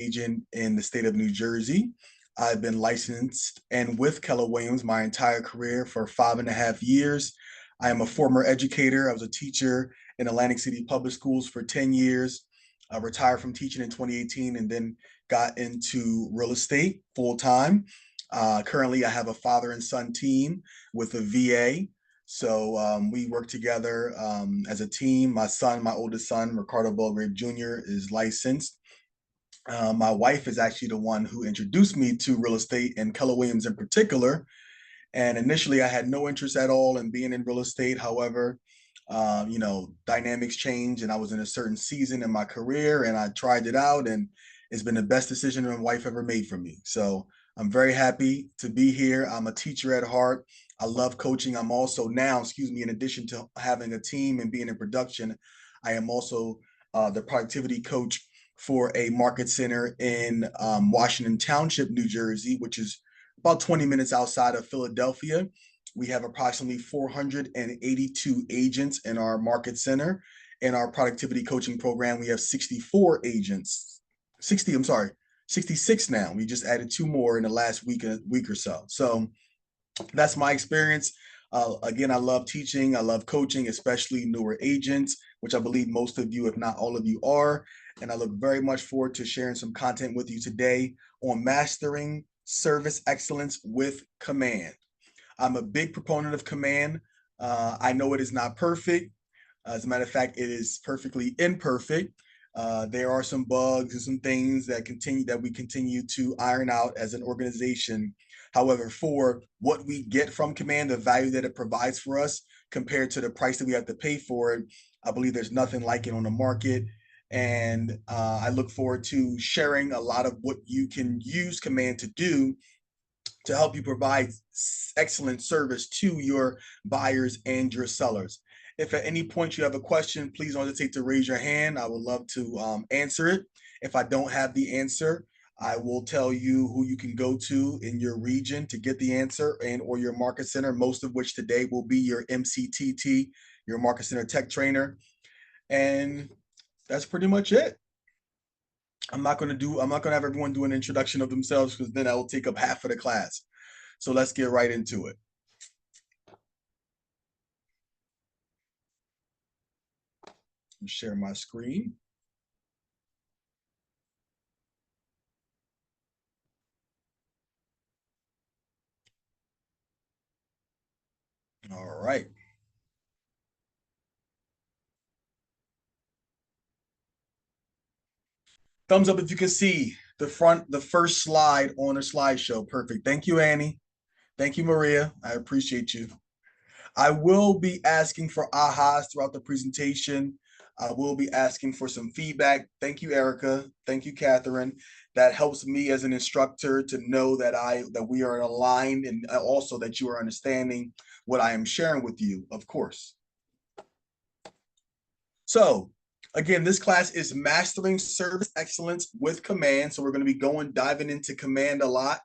agent in the state of New Jersey. I've been licensed and with Keller Williams my entire career for 5.5 years. I am a former educator. I was a teacher in Atlantic City Public Schools for 10 years. I retired from teaching in 2018 and then got into real estate full time. Currently, I have a father and son team with a VA. So we work together as a team. My oldest son, Ricardo Belgrave Jr., is licensed. My wife is actually the one who introduced me to real estate and Keller Williams in particular. And initially, I had no interest at all in being in real estate. However, dynamics change, and I was in a certain season in my career, and I tried it out, and it's been the best decision my wife ever made for me. So I'm very happy to be here. I'm a teacher at heart. I love coaching. I'm also now, in addition to having a team and being in production, I am also the productivity coach for a market center in Washington Township, New Jersey, which is about 20 minutes outside of Philadelphia. We have approximately 482 agents in our market center. In our productivity coaching program, we have 64 agents. 66 now. We just added 2 more in the last week or so. So that's my experience. Again, I love teaching. I love coaching, especially newer agents, which I believe most of you, if not all of you, are. And I look very much forward to sharing some content with you today on mastering service excellence with Command. I'm a big proponent of Command. I know it is not perfect. As a matter of fact, it is perfectly imperfect. There are some bugs and some things that we continue to iron out as an organization. However, for what we get from Command, the value that it provides for us compared to the price that we have to pay for it, I believe there's nothing like it on the market. And I look forward to sharing a lot of what you can use Command to do to help you provide excellent service to your buyers and your sellers. If at any point you have a question, please don't hesitate to raise your hand. I would love to answer it. If I don't have the answer, I will tell you who you can go to in your region to get the answer and or your market center, most of which today will be your MCTT, your market center tech trainer. And that's pretty much it. I'm not going to have everyone do an introduction of themselves because then I will take up half of the class. So let's get right into it. Share my screen. All right. Thumbs up if you can see the first slide on the slideshow. Perfect. Thank you, Annie. Thank you, Maria. I appreciate you. I will be asking for ahas throughout the presentation. I will be asking for some feedback. Thank you, Erica. Thank you, Catherine. That helps me as an instructor to know that we are aligned and also that you are understanding what I am sharing with you, of course. So again, this class is Mastering Service Excellence with Command. So we're going to be diving into Command a lot.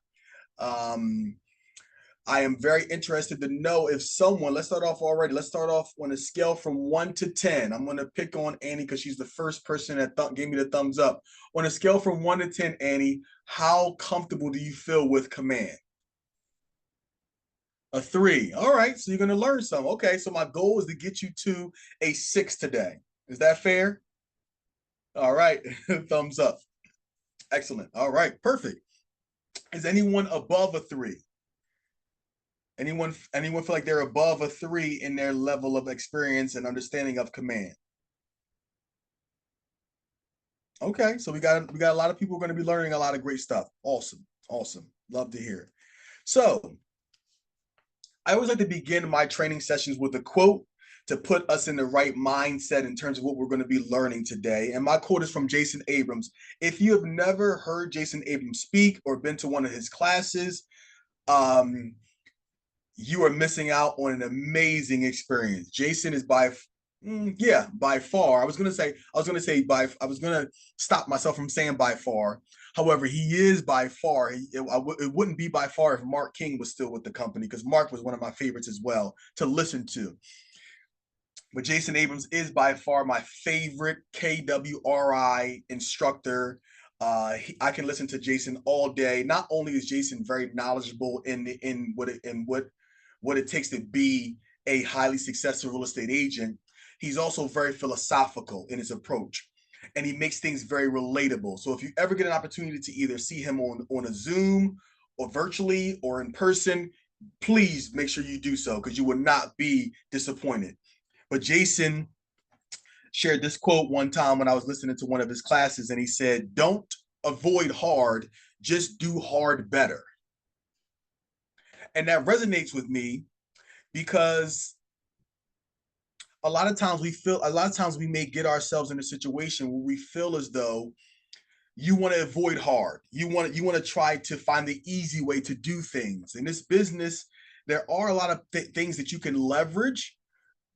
I am very interested to know if let's start off on a scale from 1 to 10. I'm going to pick on Annie because she's the first person that gave me the thumbs up. On a scale from 1 to 10, Annie, how comfortable do you feel with Command? A 3. All right, so you're going to learn some. Okay, so my goal is to get you to a 6 today. Is that fair? All right, thumbs up. Excellent. All right, perfect. Is anyone above a 3? Anyone feel like they're above a 3 in their level of experience and understanding of Command? Okay, so we got a lot of people going to be learning a lot of great stuff. Awesome. Love to hear it. So I always like to begin my training sessions with a quote to put us in the right mindset in terms of what we're going to be learning today. And my quote is from Jason Abrams. If you have never heard Jason Abrams speak or been to one of his classes, you are missing out on an amazing experience. Jason is by far. I was gonna stop myself from saying by far. However, he is by far. It wouldn't be by far if Mark King was still with the company, because Mark was one of my favorites as well to listen to. But Jason Abrams is by far my favorite KWRI instructor. I can listen to Jason all day. Not only is Jason very knowledgeable in what it takes to be a highly successful real estate agent, he's also very philosophical in his approach, and he makes things very relatable. So if you ever get an opportunity to either see him on a Zoom or virtually or in person, please make sure you do so because you will not be disappointed. But Jason shared this quote one time when I was listening to one of his classes, and he said, "Don't avoid hard, just do hard better." And that resonates with me because a lot of times we may get ourselves in a situation where we feel as though you want to avoid hard. You want to try to find the easy way to do things. In this business, there are a lot of things that you can leverage,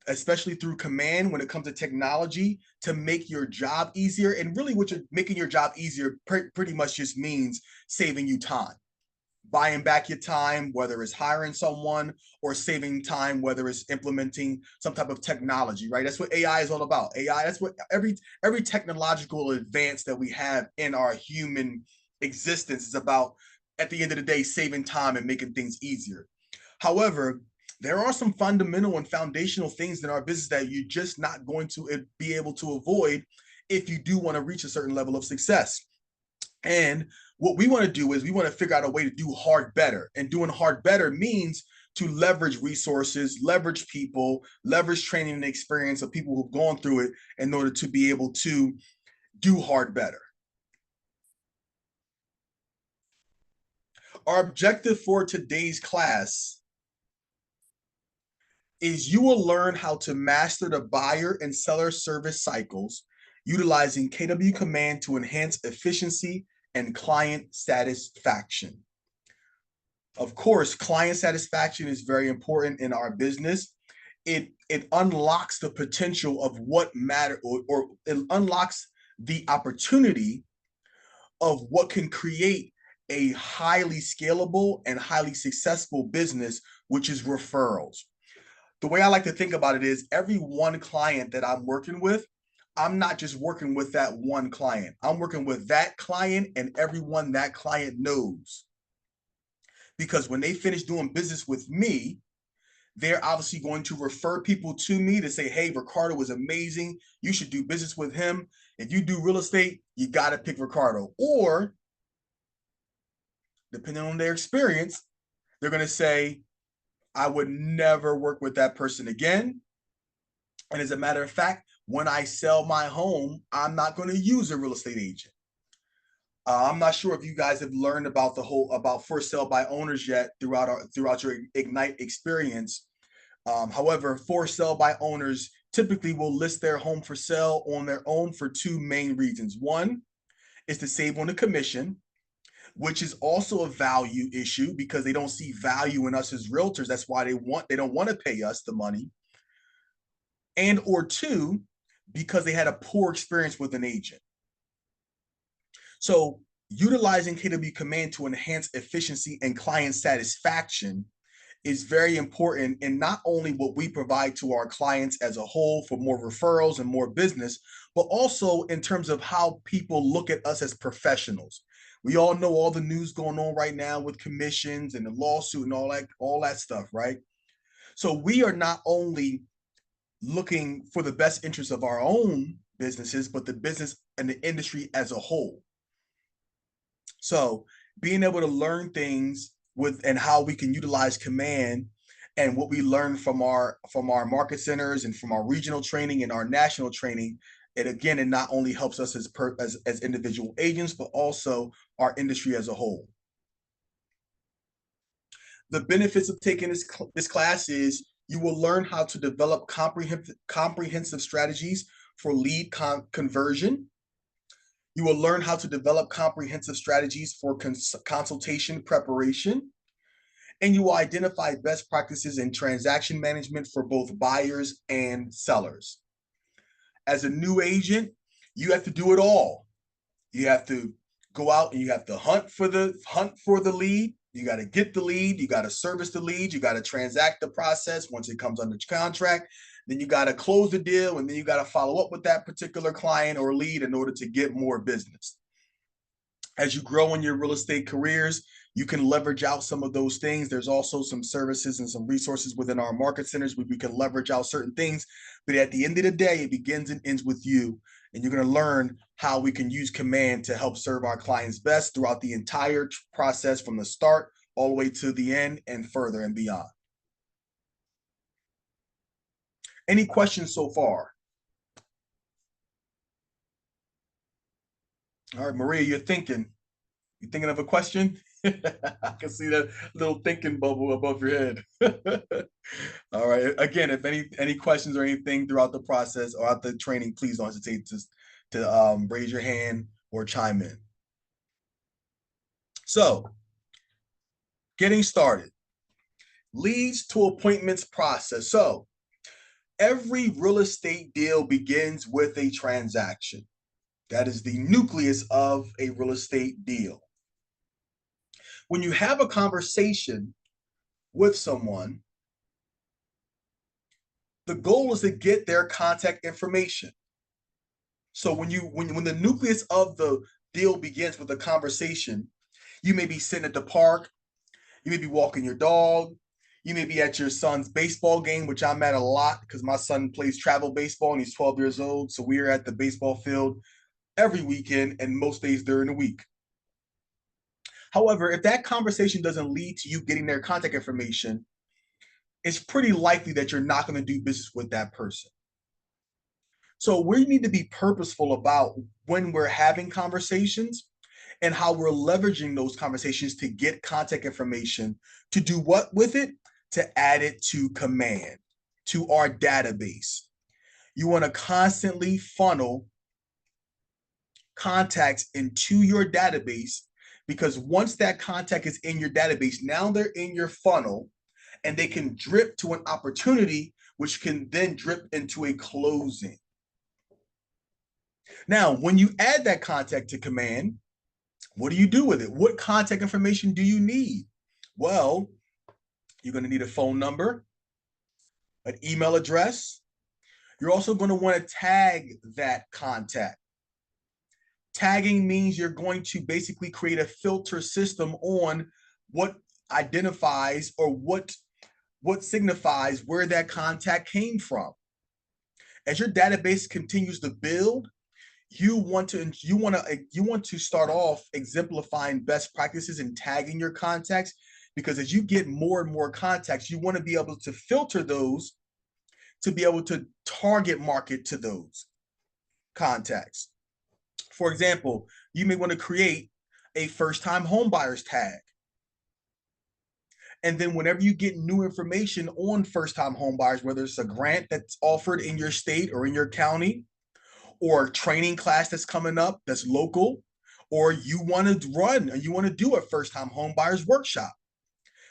especially through command when it comes to technology, to make your job easier. And really what you're making your job easier pretty much just means saving you time, buying back your time, whether it's hiring someone or saving time, whether it's implementing some type of technology, right? That's what AI is all about. AI, that's what every technological advance that we have in our human existence is about, at the end of the day, saving time and making things easier. However, there are some fundamental and foundational things in our business that you're just not going to be able to avoid if you do want to reach a certain level of success. And what we want to do is we want to figure out a way to do hard better. And doing hard better means to leverage resources, leverage people, leverage training and experience of people who've gone through it in order to be able to do hard better. Our objective for today's class is you will learn how to master the buyer and seller service cycles utilizing KW Command to enhance efficiency and client satisfaction. Of course, client satisfaction is very important in our business. It unlocks the potential of what matter, or it unlocks the opportunity of what can create a highly scalable and highly successful business, which is referrals. The way I like to think about it is every one client that I'm working with, I'm not just working with that one client. I'm working with that client and everyone that client knows. Because when they finish doing business with me, they're obviously going to refer people to me to say, hey, Ricardo was amazing. You should do business with him. If you do real estate, you got to pick Ricardo. Or, depending on their experience, they're going to say, I would never work with that person again. And as a matter of fact, when I sell my home, I'm not going to use a real estate agent. I'm not sure if you guys have learned about about for sale by owners yet throughout your Ignite experience. However, for sale by owners typically will list their home for sale on their own for two main reasons. One is to save on the commission, which is also a value issue because they don't see value in us as realtors. That's why they don't want to pay us the money. And or two, because they had a poor experience with an agent. So utilizing KW Command to enhance efficiency and client satisfaction is very important in not only what we provide to our clients as a whole for more referrals and more business, but also in terms of how people look at us as professionals. We all know all the news going on right now with commissions and the lawsuit and all that stuff, right? So we are not only looking for the best interest of our own businesses, but the business and the industry as a whole. So being able to learn things with and how we can utilize command and what we learn from our market centers and from our regional training and our national training, it not only helps us as individual agents, but also our industry as a whole. The benefits of taking this class is you will learn how to develop comprehensive strategies for lead conversion. You will learn how to develop comprehensive strategies for consultation preparation. And you will identify best practices in transaction management for both buyers and sellers. As a new agent, you have to do it all. You have to go out and you have to hunt for the lead. You got to get the lead. You got to service the lead. You got to transact the process once it comes under contract. Then you got to close the deal, and then you got to follow up with that particular client or lead in order to get more business. As you grow in your real estate careers, you can leverage out some of those things. There's also some services and some resources within our market centers where we can leverage out certain things. But at the end of the day, it begins and ends with you. And you're going to learn how we can use Command to help serve our clients best throughout the entire process from the start all the way to the end and further and beyond. Any questions so far? All right, Maria, you're thinking. You thinking of a question? I can see that little thinking bubble above your head. All right. Again, if any questions or anything throughout the process or out the training, please don't hesitate to raise your hand or chime in. So, getting started. Leads to appointments process. So, every real estate deal begins with a transaction. That is the nucleus of a real estate deal. When you have a conversation with someone, the goal is to get their contact information. So when the nucleus of the deal begins with a conversation, you may be sitting at the park, you may be walking your dog, you may be at your son's baseball game, which I'm at a lot because my son plays travel baseball and he's 12 years old. So we are at the baseball field every weekend and most days during the week. However, if that conversation doesn't lead to you getting their contact information, it's pretty likely that you're not going to do business with that person. So we need to be purposeful about when we're having conversations and how we're leveraging those conversations to get contact information, to do what with it? To add it to Command, to our database. You want to constantly funnel contacts into your database because once that contact is in your database, now they're in your funnel and they can drip to an opportunity, which can then drip into a closing. Now, when you add that contact to Command, what do you do with it? What contact information do you need? Well, you're going to need a phone number, an email address. You're also going to want to tag that contact. Tagging means you're going to basically create a filter system on what identifies or what signifies where that contact came from. As your database continues to build, you want to start off exemplifying best practices and tagging your contacts, because as you get more and more contacts, you want to be able to filter those to be able to target market to those contacts. For example, you may want to create a first-time homebuyers tag. And then whenever you get new information on first-time homebuyers, whether it's a grant that's offered in your state or in your county, or a training class that's coming up that's local, or you want to run and you want to do a first-time homebuyers workshop.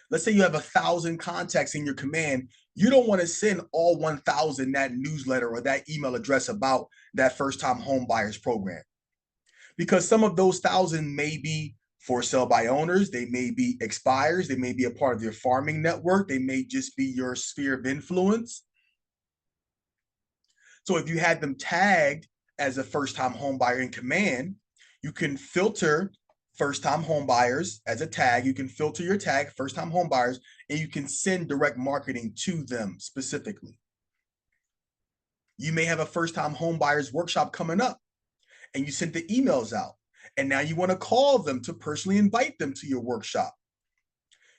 Let's say you have 1,000 contacts in your Command. You don't want to send all 1,000 that newsletter or that email address about that first-time homebuyers program, because some of those 1,000 may be for sale by owners, they may be expires, they may be a part of your farming network, they may just be your sphere of influence. So if you had them tagged as a first-time homebuyer in Command, you can filter first-time homebuyers as a tag. You can filter your tag first-time homebuyers, and you can send direct marketing to them specifically. You may have a first-time homebuyers workshop coming up, and you sent the emails out, and now you want to call them to personally invite them to your workshop.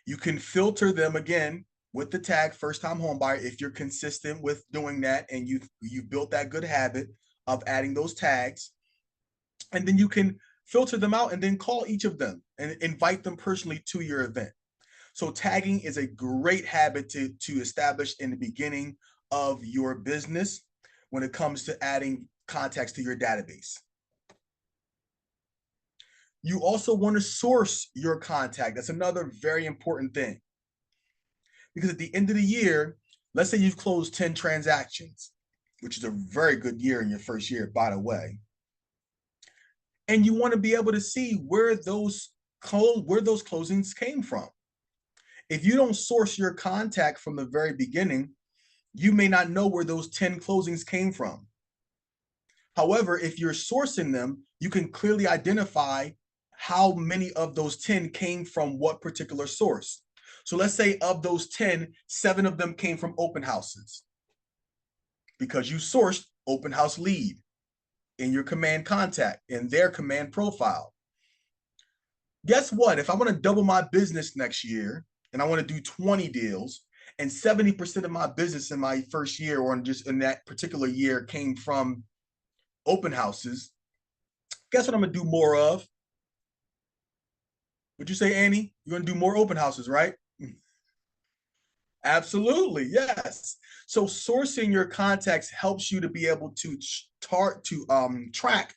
You can filter them again with the tag first-time homebuyer if you're consistent with doing that and you've built that good habit of adding those tags. And then you can filter them out and then call each of them and invite them personally to your event. So tagging is a great habit to establish in the beginning of your business when it comes to adding contacts to your database. You also want to source your contact. That's another very important thing. Because at the end of the year, let's say you've closed 10 transactions, which is a very good year in your first year, by the way. And you want to be able to see where those closings came from. If you don't source your contact from the very beginning, you may not know where those 10 closings came from. However, if you're sourcing them, you can clearly identify how many of those 10 came from what particular source. So let's say of those 10, 7 of them came from open houses because you sourced open house lead in your command contact, in their command profile. Guess what? If I want to double my business next year and I want to do 20 deals and 70% of my business in my first year or just in that particular year came from open houses, guess what I'm going to do more of? Would you say, Annie? You're going to do more open houses, right? Absolutely, yes. So sourcing your contacts helps you to be able to track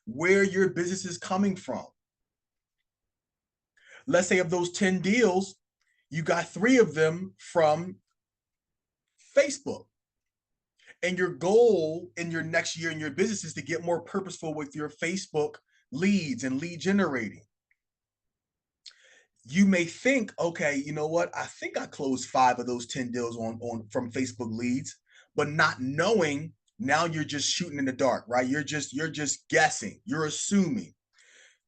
where your business is coming from. Let's say of those 10 deals, you got 3 of them from Facebook. And your goal in your next year in your business is to get more purposeful with your Facebook leads and lead generating. You may think, okay, you know what? I think I closed 5 of those 10 deals on from Facebook leads, but not knowing, now you're just shooting in the dark, right? You're just guessing, you're assuming.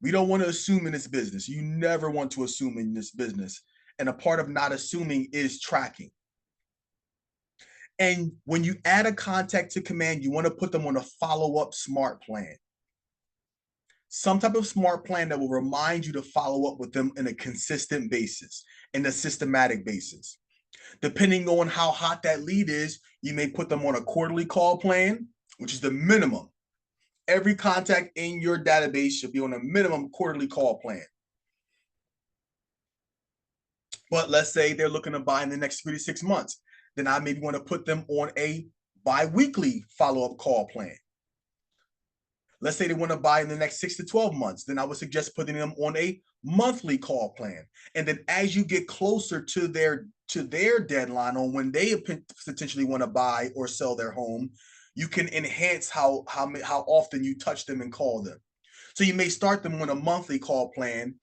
We don't want to assume in this business. You never want to assume in this business. And a part of not assuming is tracking. And when you add a contact to command, you want to put them on a follow-up smart plan. Some type of smart plan that will remind you to follow up with them in a consistent basis, in a systematic basis. Depending on how hot that lead is, you may put them on a quarterly call plan, which is the minimum. Every contact in your database should be on a minimum quarterly call plan. But let's say they're looking to buy in the next 3 to 6 months. Then I maybe want to put them on a bi-weekly follow-up call plan. Let's say they want to buy in the next 6 to 12 months. Then I would suggest putting them on a monthly call plan. And then as you get closer to their deadline on when they potentially want to buy or sell their home, you can enhance how often you touch them and call them. So you may start them on a monthly call plan.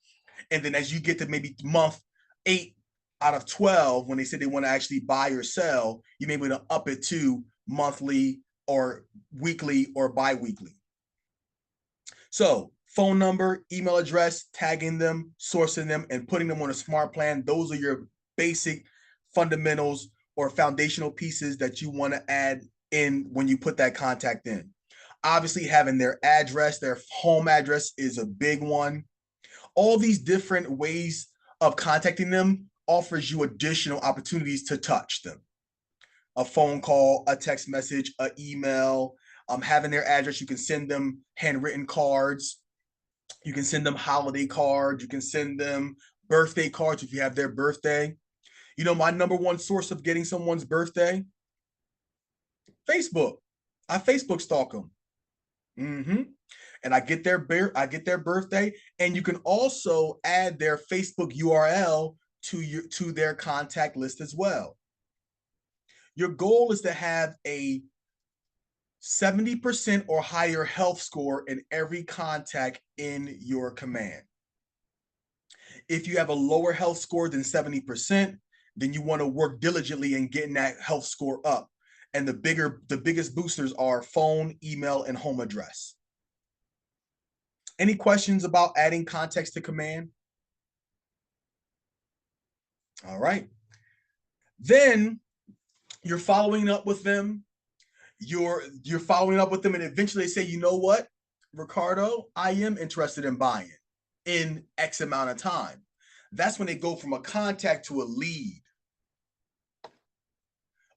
And then as you get to maybe month 8 out of 12, when they say they want to actually buy or sell, you may be able to up it to monthly or weekly or bi-weekly. So phone number, email address, tagging them, sourcing them, and putting them on a smart plan. Those are your basic fundamentals or foundational pieces that you want to add in when you put that contact in. Obviously, having their address, their home address is a big one. All these different ways of contacting them offers you additional opportunities to touch them. A phone call, a text message, an email, having their address. You can send them handwritten cards. You can send them holiday cards. You can send them birthday cards if you have their birthday. You know, my number one source of getting someone's birthday? Facebook. I Facebook stalk them. And I get their birthday, and you can also add their Facebook URL to their contact list as well. Your goal is to have a 70% or higher health score in every contact in your command. If you have a lower health score than 70%, then you want to work diligently in getting that health score up. And the biggest boosters are phone, email, and home address. Any questions about adding context to command? All right. Then you're following up with them. You're following up with them, and eventually they say, you know what, Ricardo, I am interested in buying in X amount of time. That's when they go from a contact to a lead.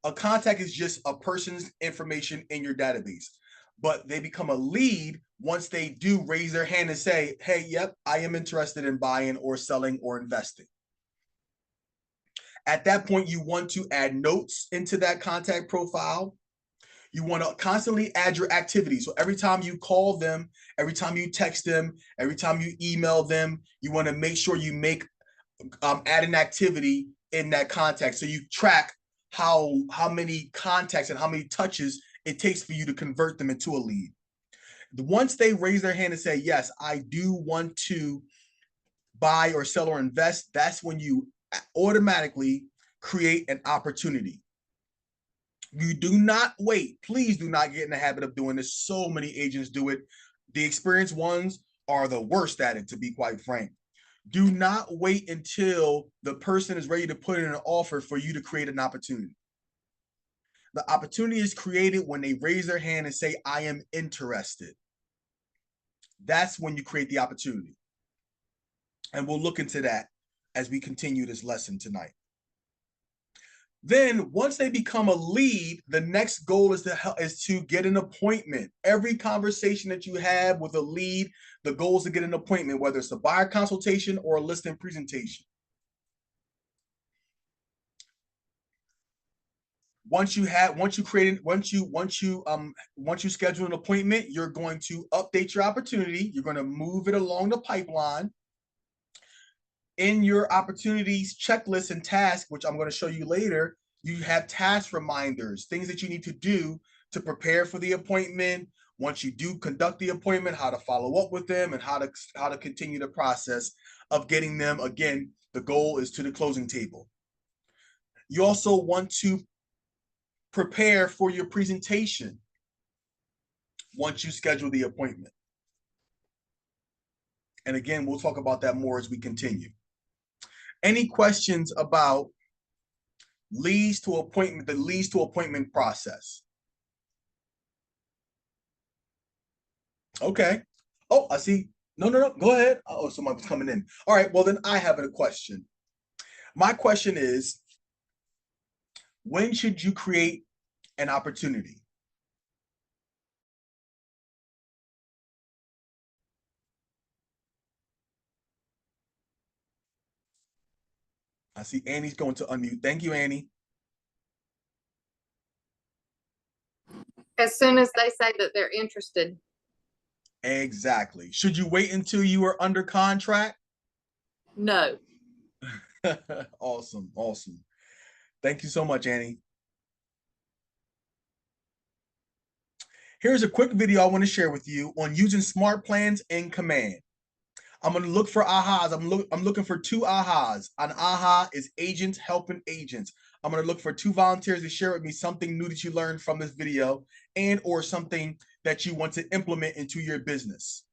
A contact is just a person's information in your database, but they become a lead once they do raise their hand and say, hey, yep, I am interested in buying or selling or investing. At that point, you want to add notes into that contact profile. You want to constantly add your activity. So every time you call them, every time you text them, every time you email them, you want to make sure you add an activity in that contact. So you track how many contacts and how many touches it takes for you to convert them into a lead. Once they raise their hand and say, yes, I do want to buy or sell or invest, that's when you automatically create an opportunity. You do not wait. Please do not get in the habit of doing this. So many agents do it. The experienced ones are the worst at it, to be quite frank. Do not wait until the person is ready to put in an offer for you to create an opportunity. The opportunity is created when they raise their hand and say, I am interested. That's when you create the opportunity. And we'll look into that as we continue this lesson tonight. Then once they become a lead, the next goal is to get an appointment. Every conversation that you have with a lead, the goal is to get an appointment, whether it's a buyer consultation or a listing presentation. Once you schedule an appointment, you're going to update your opportunity. You're going to move it along the pipeline. In your opportunities checklist and task, which I'm going to show you later, you have task reminders, things that you need to do to prepare for the appointment. Once you do conduct the appointment, how to follow up with them and how to continue the process of getting them. Again, the goal is to the closing table. You also want to prepare for your presentation once you schedule the appointment. And again, we'll talk about that more as we continue. Any questions about leads to appointment, the leads to appointment process? Okay. Oh, I see. No, go ahead. Oh, someone's coming in. All right, well then I have a question. My question is, when should you create an opportunity? I see Annie's going to unmute. Thank you, Annie. As soon as they say that they're interested. Exactly. Should you wait until you are under contract? No. Awesome. Thank you so much, Annie. Here's a quick video I want to share with you on using smart plans in command. I'm going to look for ahas. I'm looking for 2 ahas. An aha is agents helping agents. I'm going to look for 2 volunteers to share with me something new that you learned from this video and or something that you want to implement into your business.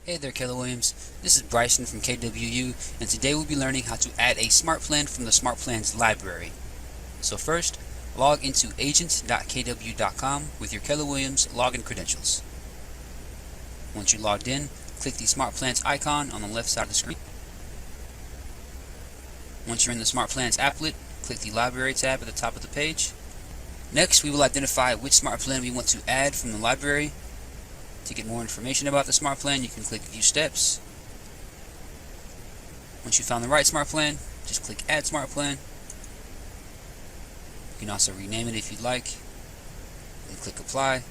Hey there, Keller Williams. This is Bryson from KWU, and today we'll be learning how to add a smart plan from the Smart Plans library. So first, log into agents.kw.com with your Keller Williams login credentials. Once you're logged in, click the Smart Plans icon on the left side of the screen. Once you're in the Smart Plans applet, click the Library tab at the top of the page. Next, we will identify which smart plan we want to add from the library. To get more information about the smart plan, you can click View Steps. Once you found the right smart plan, just click Add Smart Plan. You can also rename it if you'd like, and click Apply.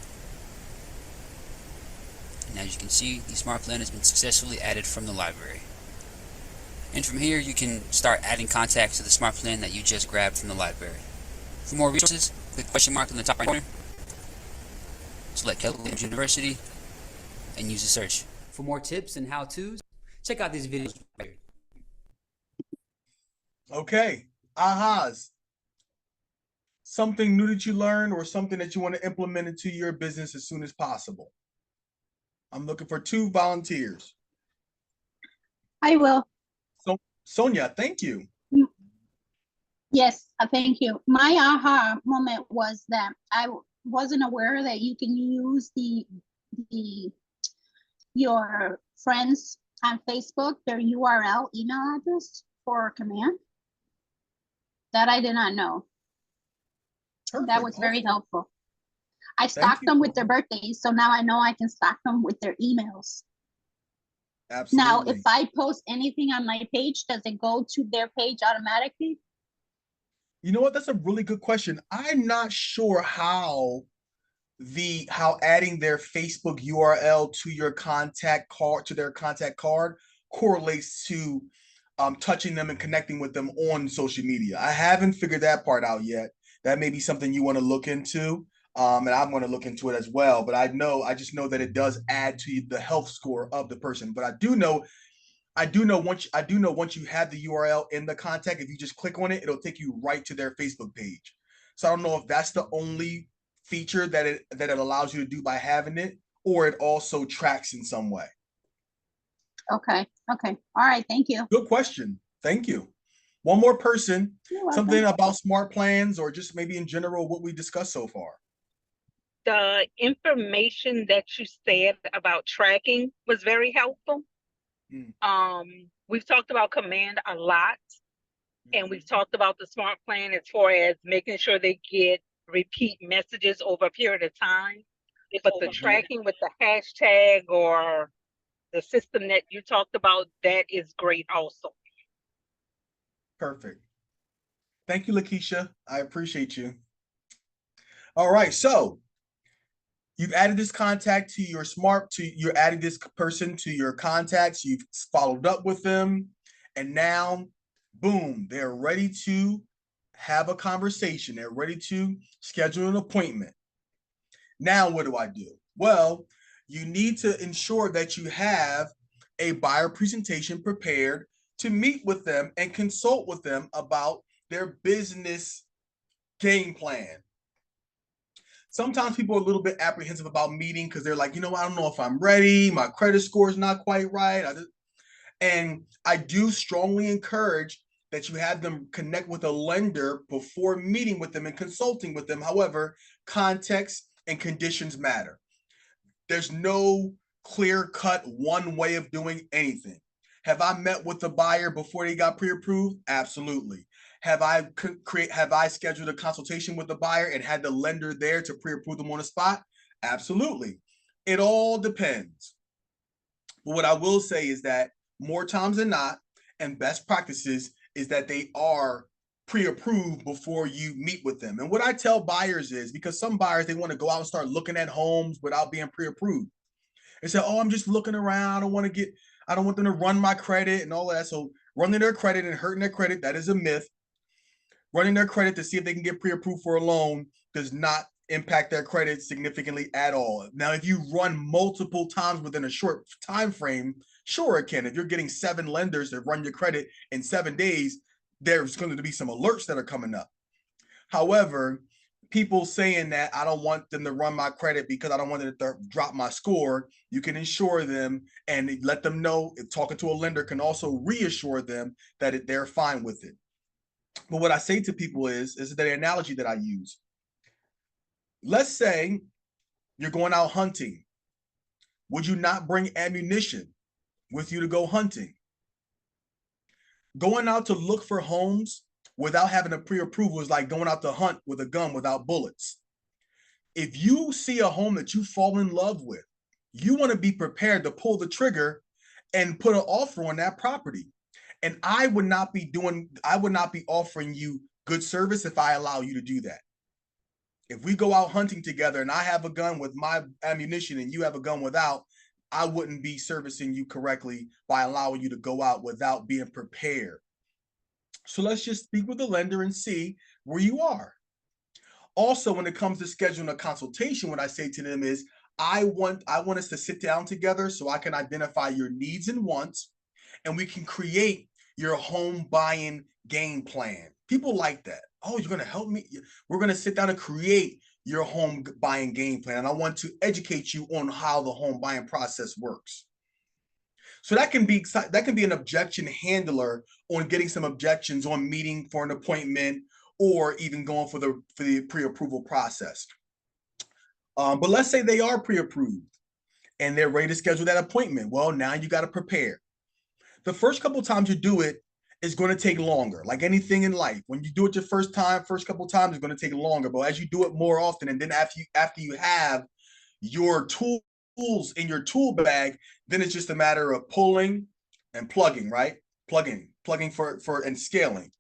And as you can see, the smart plan has been successfully added from the library. And from here, you can start adding contacts to the smart plan that you just grabbed from the library. For more resources, click question mark in the top right corner. Select Keller Williams University and use the search. For more tips and how-tos, check out these videos. Okay, ahas. Something new that you learned or something that you want to implement into your business as soon as possible. I'm looking for 2 volunteers. I will. So, Sonia, thank you. Yes, thank you. My aha moment was that I wasn't aware that you can use your friends on Facebook, their URL email address for command. That I did not know. Perfect. That was very helpful. I Thank stalked you. them with their birthdays, so now I know I can stalk them with their emails. Absolutely. Now, if I post anything on my page, does it go to their page automatically? You know what? That's a really good question. I'm not sure how adding their Facebook URL to your contact card, to their contact card, correlates to touching them and connecting with them on social media. I haven't figured that part out yet. That may be something you want to look into. And I'm going to look into it as well. But I just know that it does add to the health score of the person. But I do know once you have the URL in the contact, if you just click on it, it'll take you right to their Facebook page. So I don't know if that's the only feature that it allows you to do by having it, or it also tracks in some way. Okay. Okay. All right. Thank you. Good question. Thank you. One more person, You're welcome. something about smart plans, or just maybe in general what we discussed so far. The information that you said about tracking was very helpful. We've talked about command a lot, and we've talked about the smart plan as far as making sure they get repeat messages over a period of time. But the tracking with the hashtag or the system that you talked about, that is great also. Perfect. Thank you, Lakeisha. I appreciate you. All right, so you've added this contact to your you're adding this person to your contacts. You've followed up with them, and now, boom, they're ready to have a conversation. They're ready to schedule an appointment. Now, what do I do? Well, you need to ensure that you have a buyer presentation prepared to meet with them and consult with them about their business game plan. Sometimes people are a little bit apprehensive about meeting because they're like, I don't know if I'm ready. My credit score is not quite right. And I do strongly encourage that you have them connect with a lender before meeting with them and consulting with them. However, context and conditions matter. There's no clear-cut one way of doing anything. Have I met with the buyer before they got pre-approved? Absolutely. Have I scheduled a consultation with the buyer and had the lender there to pre-approve them on the spot? Absolutely. It all depends. But what I will say is that more times than not, and best practices is that they are pre-approved before you meet with them. And what I tell buyers is, because some buyers, they want to go out and start looking at homes without being pre-approved. They say, I'm just looking around. I don't want them to run my credit and all that. So running their credit and hurting their credit, that is a myth. Running their credit to see if they can get pre-approved for a loan does not impact their credit significantly at all. Now, if you run multiple times within a short time frame, sure it can. If you're getting 7 lenders that run your credit in 7 days, there's going to be some alerts that are coming up. However, people saying that I don't want them to run my credit because I don't want them to drop my score, you can ensure them and let them know. If talking to a lender can also reassure them that they're fine with it. But what I say to people is the analogy that I use. Let's say you're going out hunting. Would you not bring ammunition with you to go hunting? Going out to look for homes without having a pre-approval is like going out to hunt with a gun without bullets. If you see a home that you fall in love with, you want to be prepared to pull the trigger and put an offer on that property. And I would not be offering you good service if I allow you to do that. If we go out hunting together and I have a gun with my ammunition and you have a gun without, I wouldn't be servicing you correctly by allowing you to go out without being prepared. So let's just speak with the lender and see where you are. Also, when it comes to scheduling a consultation, what I say to them is, I want us to sit down together so I can identify your needs and wants, and we can create your home buying game plan. People like that. Oh, you're going to help me? We're going to sit down and create your home buying game plan. And I want to educate you on how the home buying process works. So that can be an objection handler on getting some objections on meeting for an appointment or even going for the pre-approval process. But let's say they are pre-approved and they're ready to schedule that appointment. Well, now you got to prepare. The first couple of times you do it is going to take longer. Like anything in life, when you do it your first couple of times, it's going to take longer. But as you do it more often, and then after you have your tools in your tool bag, then it's just a matter of pulling and plugging, right? Plugging for and scaling.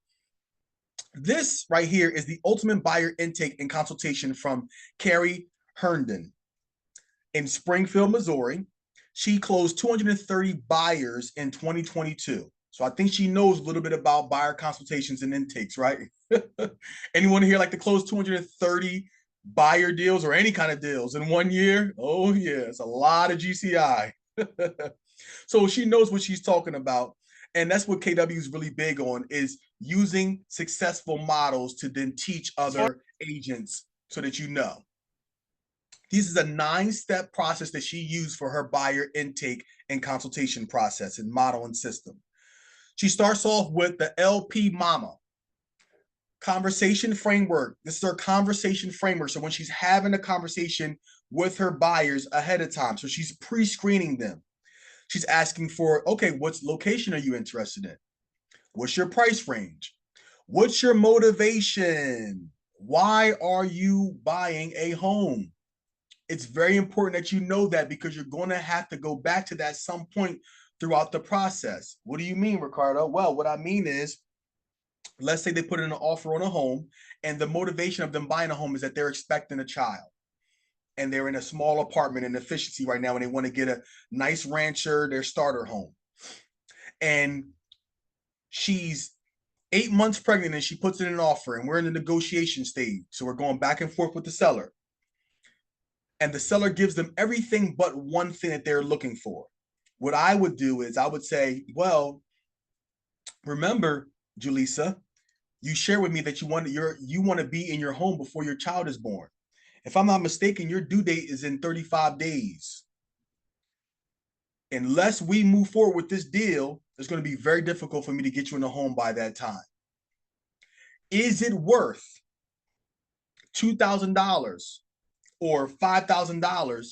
This right here is the ultimate buyer intake and consultation from Carrie Herndon in Springfield, Missouri. She closed 230 buyers in 2022. So I think she knows a little bit about buyer consultations and intakes, right? Anyone here like to close 230 buyer deals or any kind of deals in 1 year. Oh yeah, it's a lot of GCI. So she knows what she's talking about. And that's what KW is really big on, is using successful models to then teach other agents so that you know. This is a 9-step process that she used for her buyer intake and consultation process and model and system. She starts off with the LP Mama conversation framework. This is her conversation framework. So when she's having a conversation with her buyers ahead of time, so she's pre-screening them. She's asking for, okay, what location are you interested in? What's your price range? What's your motivation? Why are you buying a home? It's very important that you know that, because you're going to have to go back to that some point throughout the process. What do you mean, Ricardo? Well, what I mean is, let's say they put in an offer on a home, and the motivation of them buying a home is that they're expecting a child. And they're in a small apartment in efficiency right now, and they want to get a nice rancher, their starter home. And she's 8 months pregnant, and she puts in an offer, and we're in the negotiation stage. So we're going back and forth with the seller. And the seller gives them everything but one thing that they're looking for. What I would do is I would say, well, remember, Julissa, you share with me that you want to be in your home before your child is born. If I'm not mistaken, your due date is in 35 days. Unless we move forward with this deal, it's going to be very difficult for me to get you in a home by that time. Is it worth $2,000 or $5,000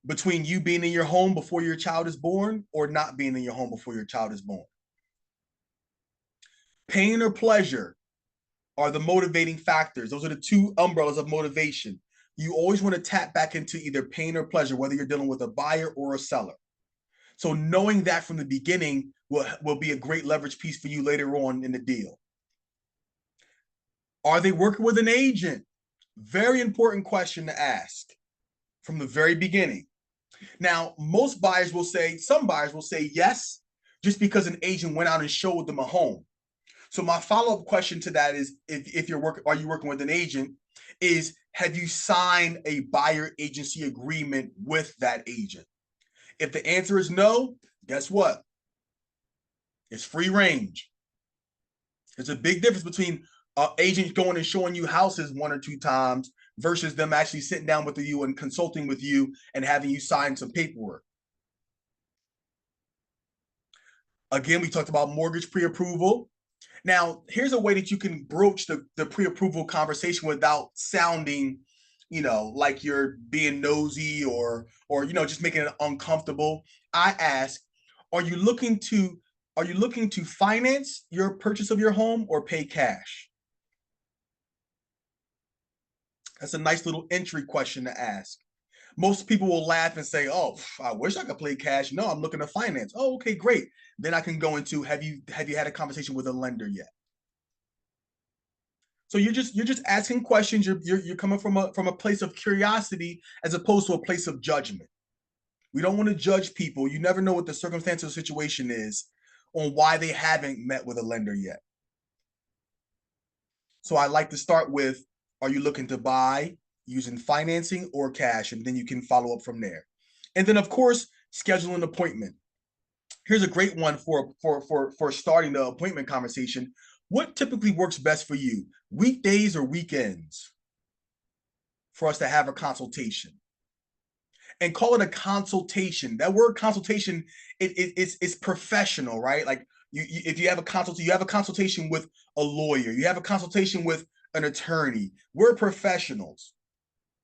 between you being in your home before your child is born or not being in your home before your child is born? Pain or pleasure are the motivating factors. Those are the two umbrellas of motivation. You always want to tap back into either pain or pleasure, whether you're dealing with a buyer or a seller. So knowing that from the beginning will be a great leverage piece for you later on in the deal. Are they working with an agent? Very important question to ask from the very beginning. Now, most buyers will say, some buyers will say yes, just because an agent went out and showed them a home. So my follow-up question to that is, if you're working, are you working with an agent, is have you signed a buyer agency agreement with that agent? If the answer is no, guess what? It's free range. There's a big difference between agents going and showing you houses 1 or 2 times versus them actually sitting down with you and consulting with you and having you sign some paperwork. Again, we talked about mortgage pre-approval. Now, here's a way that you can broach the pre-approval conversation without sounding, like you're being nosy or just making it uncomfortable. I ask, are you looking to finance your purchase of your home or pay cash? That's a nice little entry question to ask. Most people will laugh and say, oh, I wish I could play cash. No, I'm looking to finance. Oh, okay, great. Then I can go into, have you had a conversation with a lender yet? So you're just asking questions. You're coming from a place of curiosity as opposed to a place of judgment. We don't want to judge people. You never know what the circumstance or situation is on why they haven't met with a lender yet. So I like to start with, are you looking to buy using financing or cash? And then you can follow up from there. And then, of course, schedule an appointment. Here's a great one for starting the appointment conversation. What typically works best for you, weekdays or weekends, for us to have a consultation? And call it a consultation. That word consultation, it's professional, right? Like if you have a consultation with a lawyer, you have a consultation with an attorney. We're professionals.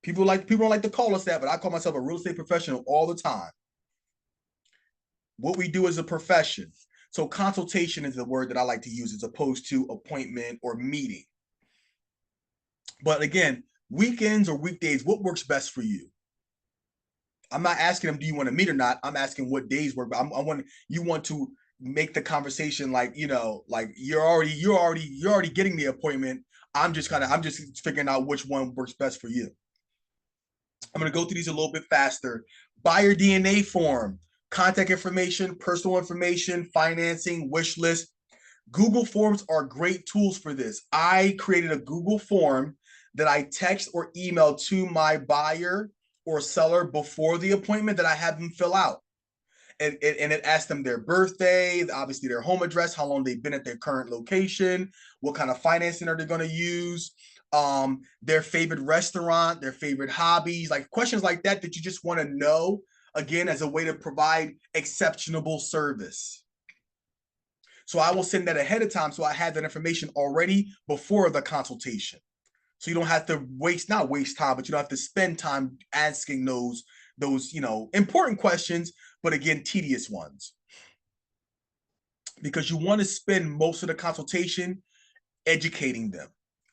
People don't like to call us that, but I call myself a real estate professional all the time. What we do is a profession. So consultation is the word that I like to use as opposed to appointment or meeting. But again, weekends or weekdays, what works best for you? I'm not asking them, do you want to meet or not? I'm asking what days work. You want to make the conversation like you're already getting the appointment. I'm just figuring out which one works best for you. I'm going to go through these a little bit faster. Buyer DNA form, contact information, personal information, financing, wish list. Google Forms are great tools for this. I created a Google form that I text or email to my buyer or seller before the appointment that I have them fill out. And it asks them their birthday, obviously their home address, how long they've been at their current location, what kind of financing are they going to use, their favorite restaurant, their favorite hobbies, like questions like that that you just want to know, again, as a way to provide exceptional service. So I will send that ahead of time so I have that information already before the consultation. So you don't have to not waste time, but you don't have to spend time asking those important questions, but again, tedious ones. Because you want to spend most of the consultation educating them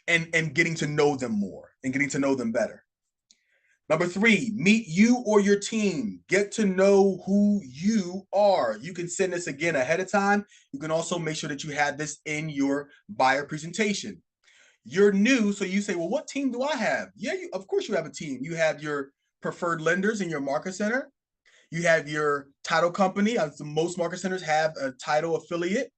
and getting to know them more and getting to know them better. Number 3, meet you or your team. Get to know who you are. You can send this again ahead of time. You can also make sure that you have this in your buyer presentation. You're new, so you say, well, what team do I have? Yeah, of course you have a team. You have your preferred lenders in your market center. You have your title company. Most market centers have a title affiliate.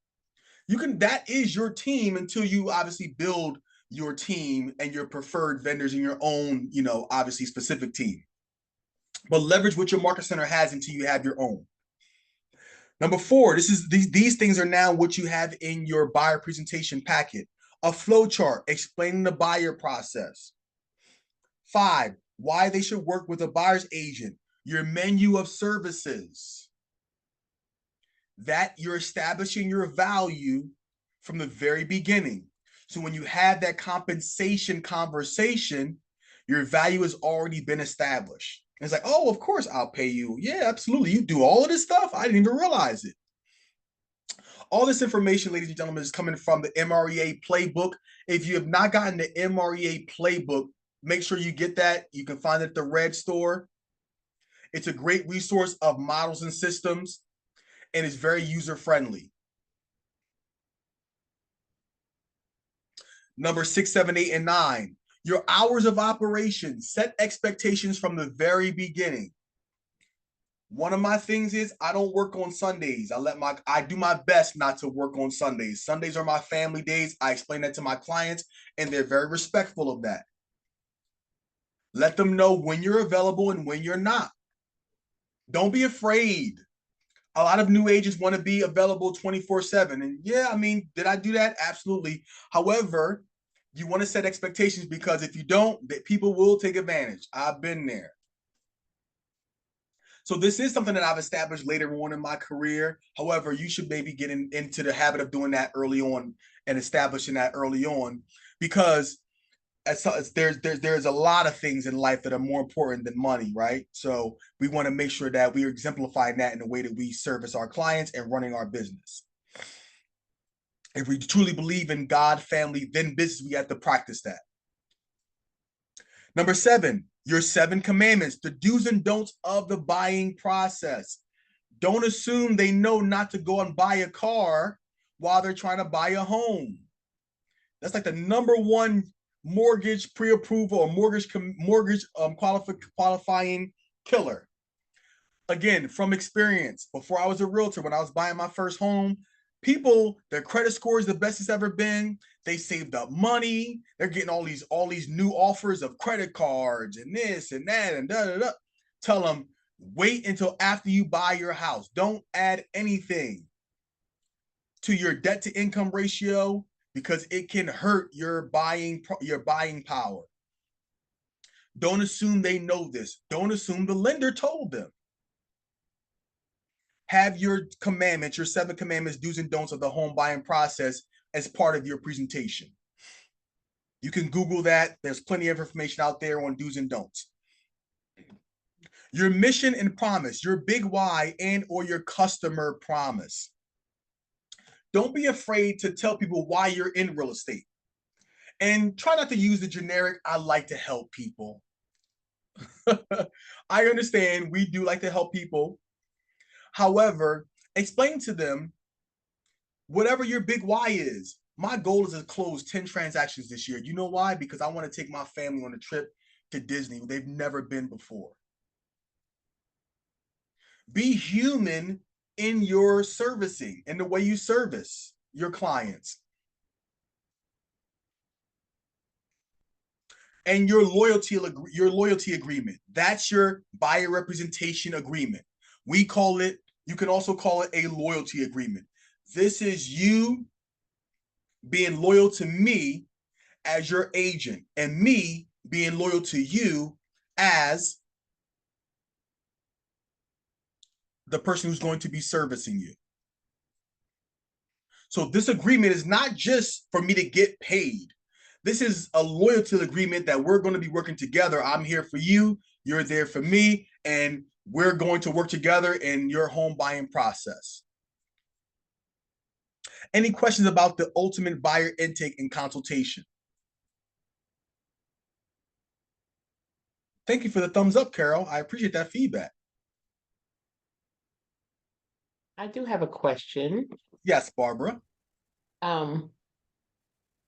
That is your team until you obviously build your team and your preferred vendors in your own, obviously specific team. But leverage what your market center has until you have your own. Number 4, these things are now what you have in your buyer presentation packet. A flow chart explaining the buyer process. 5, why they should work with a buyer's agent. Your menu of services. That you're establishing your value from the very beginning. So when you have that compensation conversation, your value has already been established. It's like, oh, of course I'll pay you. Yeah, absolutely. You do all of this stuff. I didn't even realize it. All this information, ladies and gentlemen, is coming from the MREA playbook. If you have not gotten the MREA playbook, make sure you get that. You can find it at the Red Store. It's a great resource of models and systems, and it's very user-friendly. Number 6, 7, 8, and 9. Your hours of operation. Set expectations from the very beginning. One of my things is I don't work on Sundays. I do my best not to work on Sundays. Sundays are my family days. I explain that to my clients, and they're very respectful of that. Let them know when you're available and when you're not. Don't be afraid. A lot of new agents want to be available 24/7. And yeah, did I do that? Absolutely. However, you want to set expectations, because if you don't, people will take advantage. I've been there. So this is something that I've established later on in my career. However, you should maybe get into the habit of doing that early on and establishing that early on, because there's a lot of things in life that are more important than money, right? So we want to make sure that we are exemplifying that in the way that we service our clients and running our business. If we truly believe in God, family, then business, we have to practice that. Number 7, your 7 commandments, the do's and don'ts of the buying process. Don't assume they know not to go and buy a car while they're trying to buy a home. That's like the number 1 mortgage pre-approval or mortgage qualifying killer. Again, from experience, before I was a realtor, when I was buying my first home, people, their credit score is the best it's ever been. They saved up money. They're getting all these new offers of credit cards and this and that and da da da. Tell them, wait until after you buy your house. Don't add anything to your debt to income ratio, because it can hurt your buying power. Don't assume they know this. Don't assume the lender told them. Have your commandments, your 7 commandments, do's and don'ts of the home buying process as part of your presentation. You can Google that. There's plenty of information out there on do's and don'ts. Your mission and promise, your big why and or your customer promise. Don't be afraid to tell people why you're in real estate. And try not to use the generic, I like to help people. I understand we do like to help people. However, explain to them whatever your big why is. My goal is to close 10 transactions this year. You know why? Because I want to take my family on a trip to Disney. They've never been before. Be human in your servicing, in the way you service. your clients. And your loyalty agreement. That's your buyer representation agreement. We call it, you can also call it a loyalty agreement. This is you being loyal to me as your agent and me being loyal to you as the person who's going to be servicing you. So this agreement is not just for me to get paid. This is a loyalty agreement that we're going to be working together. I'm here for you, you're there for me, and we're going to work together in your home buying process. Any questions about the ultimate buyer intake and consultation? Thank you for the thumbs up, Carol. I appreciate that feedback. I do have a question. Yes, Barbara.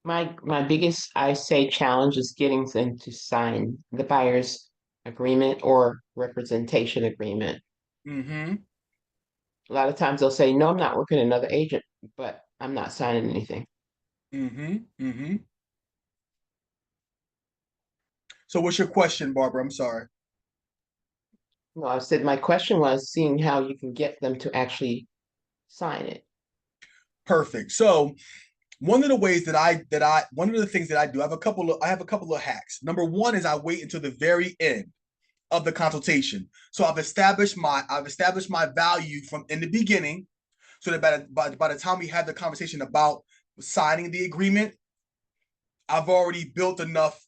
My biggest, I say, challenge is getting them to sign the buyer's agreement or representation agreement. Mm-hmm. A lot of times they'll say, no, I'm not working with another agent, but I'm not signing anything. Mm-hmm. Mm-hmm. So what's your question, Barbara? I'm sorry. Well, I said my question was seeing how you can get them to actually sign it. Perfect. So one of the ways one of the things that I do, I have a couple of hacks. Number one is I wait until the very end of the consultation. So I've established my value from in the beginning, so that by the time we have the conversation about signing the agreement, I've already built enough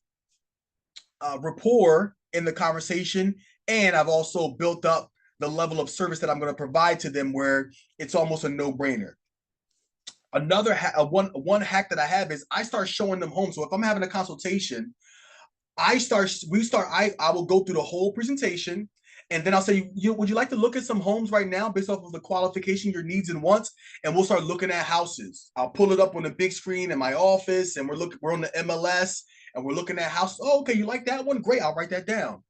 rapport in the conversation, and I've also built up the level of service that I'm going to provide to them where it's almost a no-brainer. Another one hack that I have is I start showing them homes. So if I'm having a consultation, I will go through the whole presentation, and then I'll say, would you like to look at some homes right now based off of the qualification, your needs and wants? And we'll start looking at houses. I'll pull it up on the big screen in my office, and we're on the MLS, and we're looking at houses. Oh, okay, you like that one? Great, I'll write that down.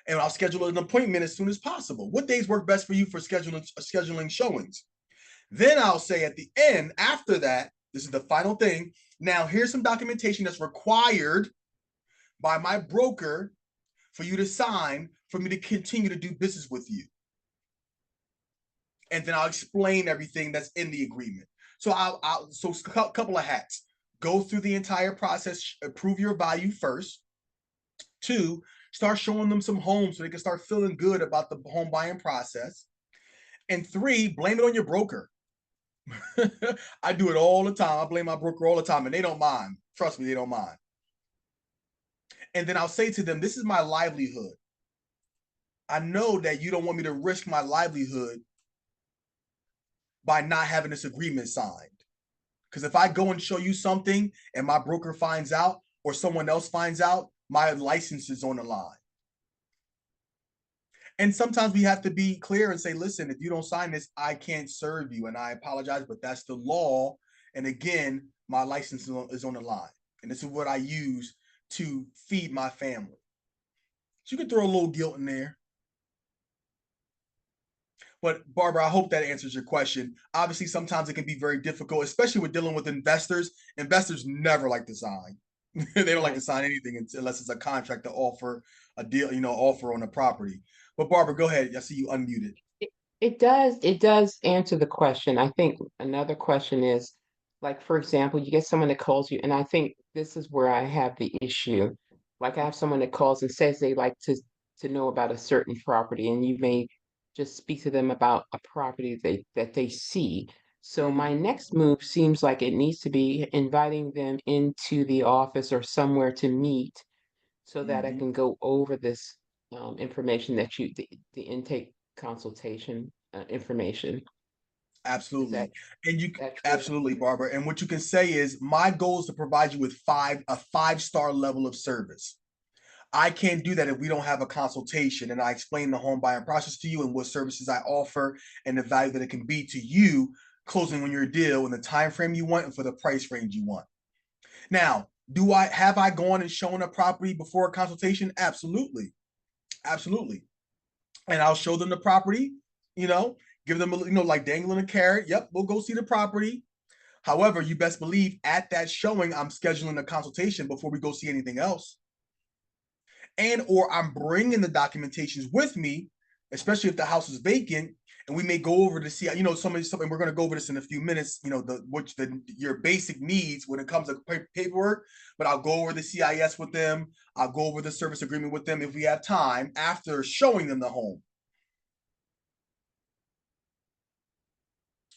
And I'll schedule an appointment as soon as possible. What days work best for you for scheduling showings? Then I'll say at the end, after that, this is the final thing. Now, here's some documentation that's required by my broker for you to sign for me to continue to do business with you. And then I'll explain everything that's in the agreement. So so a couple of hacks. Go through the entire process, prove your value first. 2, start showing them some homes so they can start feeling good about the home buying process. And 3, blame it on your broker. I do it all the time. I blame my broker all the time, and they don't mind. Trust me, they don't mind. And then I'll say to them, this is my livelihood. I know that you don't want me to risk my livelihood by not having this agreement signed. Because if I go and show you something and my broker finds out or someone else finds out, my license is on the line. And sometimes we have to be clear and say, listen, if you don't sign this, I can't serve you. And I apologize, but that's the law. And again, my license is on the line. And this is what I use to feed my family. So you can throw a little guilt in there. But Barbara, I hope that answers your question. Obviously, sometimes it can be very difficult, especially with dealing with investors. Investors never like to sign. They don't like to sign anything unless it's a contract to offer a deal, offer on a property. But Barbara, go ahead. I see you unmuted. It does answer the question. I think another question is, like, for example, you get someone that calls you, and I think this is where I have the issue. Like, I have someone that calls and says they like to know about a certain property, and you may just speak to them about a property that they see. So my next move seems like it needs to be inviting them into the office or somewhere to meet so that I can go over this information that the intake consultation information. Absolutely. And you that's absolutely, Barbara. And what you can say is my goal is to provide you with a 5-star level of service. I can't do that if we don't have a consultation and I explain the home buying process to you and what services I offer and the value that it can be to you closing on your deal in the time frame you want and for the price range you want. Now, have I gone and shown a property before a consultation? Absolutely. Absolutely. And I'll show them the property, give them like dangling a carrot. Yep, we'll go see the property. However, you best believe at that showing, I'm scheduling a consultation before we go see anything else. And or I'm bringing the documentations with me, especially if the house is vacant, and we may go over to see, something we're going to go over this in a few minutes, your basic needs when it comes to paperwork, but I'll go over the CIS with them. I'll go over the service agreement with them if we have time after showing them the home.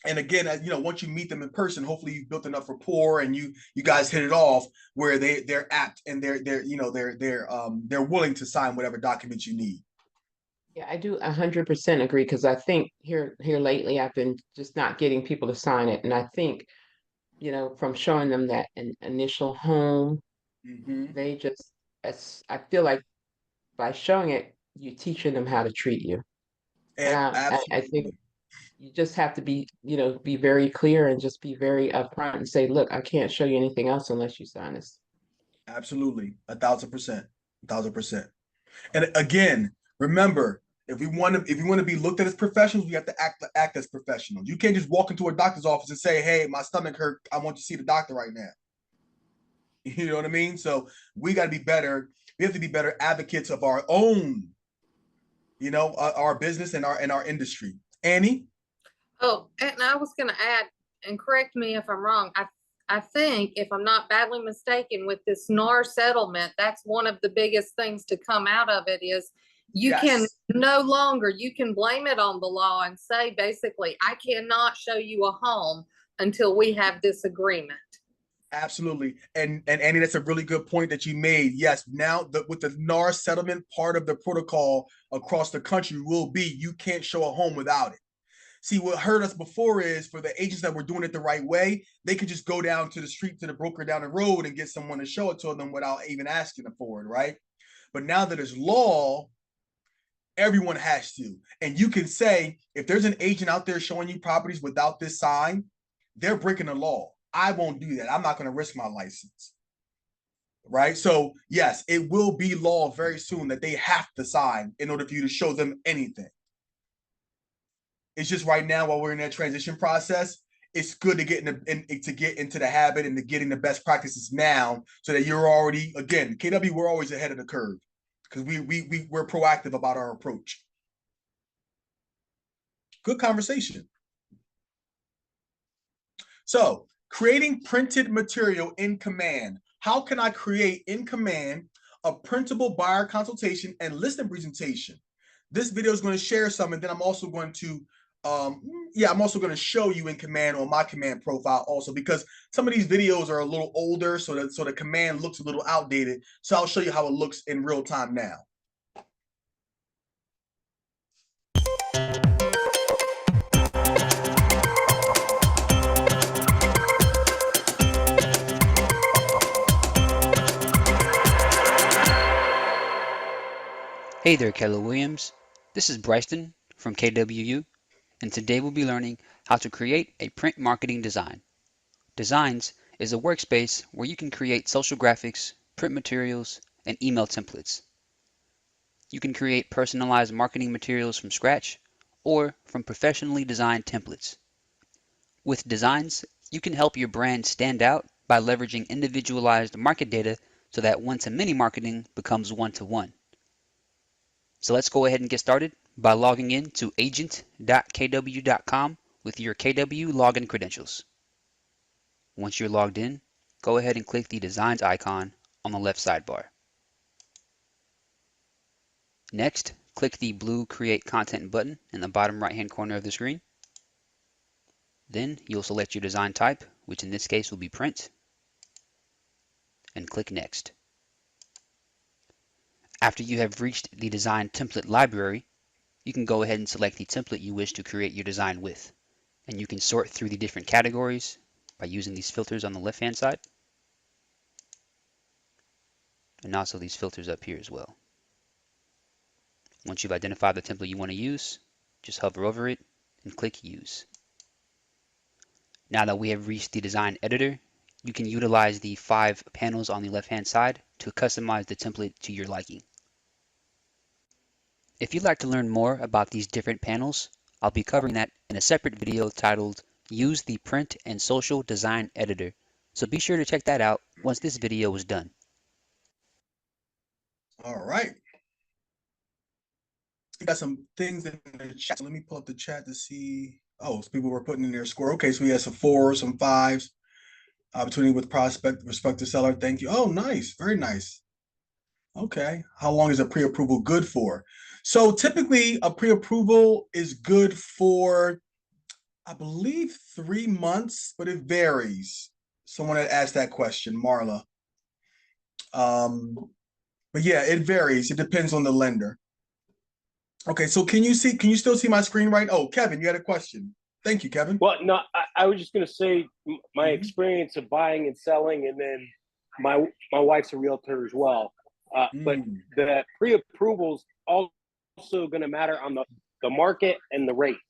And again, once you meet them in person, hopefully you've built enough rapport and you guys hit it off where they're apt and they're willing to sign whatever documents you need. Yeah, I do 100% agree because I think here lately I've been just not getting people to sign it, and I think from showing them that initial home, they just I feel like by showing it, you're teaching them how to treat you, and I think you just have to be be very clear and just be very upfront and say, look, I can't show you anything else unless you sign this. Absolutely, 1,000%, 1,000%. And again, remember, if we want to be looked at as professionals, we have to act as professionals. You can't just walk into a doctor's office and say, "Hey, my stomach hurt. I want to see the doctor right now." You know what I mean? So we got to be better. We have to be better advocates of our own, our business and our industry. Annie? Oh, and I was gonna add, and correct me if I'm wrong, I think if I'm not badly mistaken with this NAR settlement, that's one of the biggest things to come out of it is you can Yes. no longer, you can blame it on the law and say, basically, I cannot show you a home until we have this agreement. Absolutely. And Annie, that's a really good point that you made. Yes, now with the NAR settlement, part of the protocol across the country will be you can't show a home without it. See, what hurt us before is for the agents that were doing it the right way, they could just go down to the street to the broker down the road and get someone to show it to them without even asking them for it, right? But now that it's law, everyone has to. And you can say, if there's an agent out there showing you properties without this sign, they're breaking the law. I won't do that. I'm not going to risk my license. Right? So, yes, it will be law very soon that they have to sign in order for you to show them anything. It's just right now while we're in that transition process, it's good to get into the habit and to getting the best practices now so that you're already, again, KW, we're always ahead of the curve because we're proactive about our approach. Good conversation. So, creating printed material in Command. How can I create in Command a printable buyer consultation and listing presentation? This video is going to share some, and then I'm also going to show you in Command on my Command profile also, because some of these videos are a little older, so the Command looks a little outdated. So I'll show you how it looks in real time now. Hey there, Keller Williams. This is Bryson from KWU, and today we'll be learning how to create a print marketing design. Designs is a workspace where you can create social graphics, print materials, and email templates. You can create personalized marketing materials from scratch or from professionally designed templates. With designs, you can help your brand stand out by leveraging individualized market data so that one-to-many marketing becomes one-to-one. So let's go ahead and get started by logging in to agent.kw.com with your KW login credentials. Once you're logged in, go ahead and click the Designs icon on the left sidebar. Next, click the blue Create Content button in the bottom right-hand corner of the screen. Then you'll select your design type, which in this case will be print, and click Next. After you have reached the design template library, you can go ahead and select the template you wish to create your design with. And you can sort through the different categories by using these filters on the left-hand side. And also these filters up here as well. Once you've identified the template you want to use, just hover over it and click Use. Now that we have reached the design editor, you can utilize the 5 panels on the left-hand side to customize the template to your liking. If you'd like to learn more about these different panels, I'll be covering that in a separate video titled use the Print and Social Design Editor. So be sure to check that out once this video is done. All right. We got some things in the chat. So let me pull up the chat to see. Oh, so people were putting in their score. Okay, so we had some 4s, some 5s. Opportunity with prospective seller. Thank you. Oh, nice. Very nice. Okay. How long is a pre-approval good for? So typically a pre-approval is good for, I believe, 3 months, but it varies. Someone had asked that question, Marla. But yeah, it varies. It depends on the lender. Okay, so can you still see my screen right? Oh, Kevin, you had a question. Thank you, Kevin. Well, no, I was just going to say my Mhm. experience of buying and selling, and then my wife's a realtor as well. But Mm. the pre-approvals also going to matter on the market and the rate,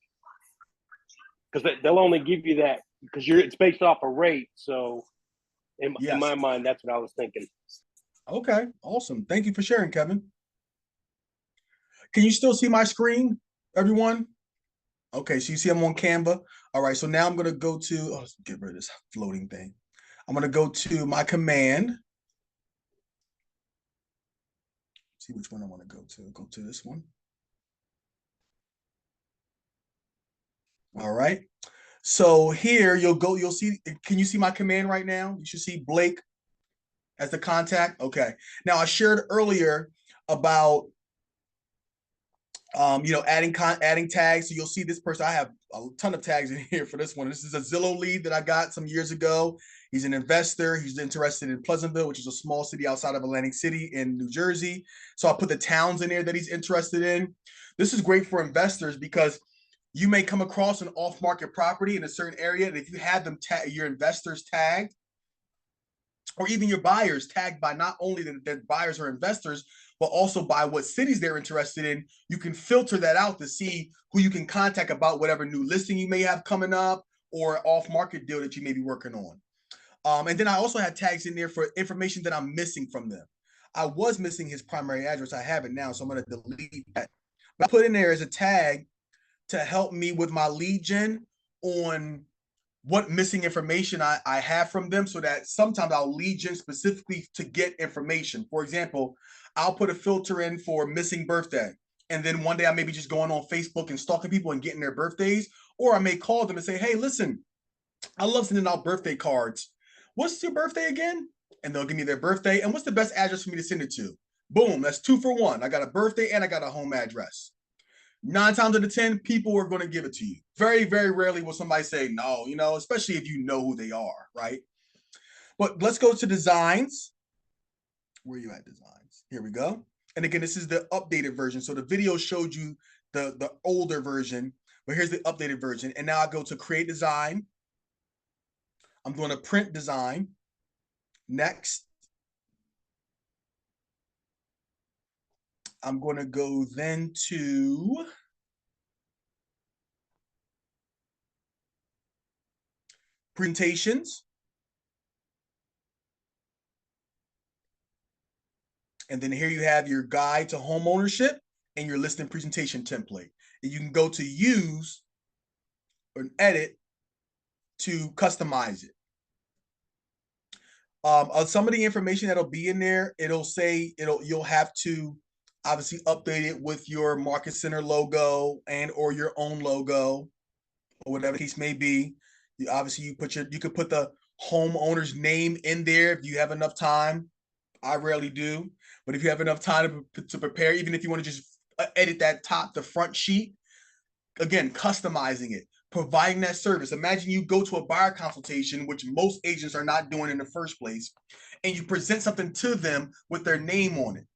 because they'll only give you that because it's based off a rate. So in Yes. my mind, that's what I was thinking. Okay, awesome. Thank you for sharing, Kevin. Can you still see my screen, everyone? Okay, so you see I'm on Canva. All right, so now I'm gonna go to, oh, let's get rid of this floating thing. I'm gonna go to my command. See which one I want to go to. Go to this one. All right. So here you'll see, can you see my command right now? You should see Blake as the contact. Okay. Now I shared earlier about adding tags. So you'll see this person. I have a ton of tags in here for this one. This is a Zillow lead that I got some years ago. He's an investor. He's interested in Pleasantville, which is a small city outside of Atlantic City in New Jersey. So I put the towns in there that he's interested in. This is great for investors because you may come across an off-market property in a certain area, and if you have them your investors tagged, or even your buyers tagged by not only that buyers or investors, but also by what cities they're interested in, you can filter that out to see who you can contact about whatever new listing you may have coming up or off-market deal that you may be working on. And then I also had tags in there for information that I'm missing from them. I was missing his primary address. I have it now, so I'm going to delete that. But I put in there as a tag to help me with my lead gen on what missing information I have from them, so that sometimes I'll lead gen specifically to get information. For example, I'll put a filter in for missing birthday. And then one day I may be just going on Facebook and stalking people and getting their birthdays. Or I may call them and say, hey, listen, I love sending out birthday cards. What's your birthday again? And they'll give me their birthday. And what's the best address for me to send it to? Boom, that's 2 for 1. I got a birthday and I got a home address. 9 times out of 10, people are going to give it to you. Very, very rarely will somebody say no, especially if you know who they are, right? But let's go to designs. Where are you at, designs? Here we go. And again, this is the updated version. So the video showed you the older version, but here's the updated version. And now I go to create design. I'm going to print design. Next. I'm going to go then to presentations. And then here you have your guide to home ownership and your listing presentation template. And you can go to use or edit to customize it. Some of the information that'll be in there, you'll have to obviously update it with your Market Center logo and or your own logo, or whatever the case may be. You could put the homeowner's name in there if you have enough time. I rarely do, but if you have enough time to prepare, even if you want to just edit the front sheet, again, customizing it, providing that service. Imagine you go to a buyer consultation, which most agents are not doing in the first place, and you present something to them with their name on it.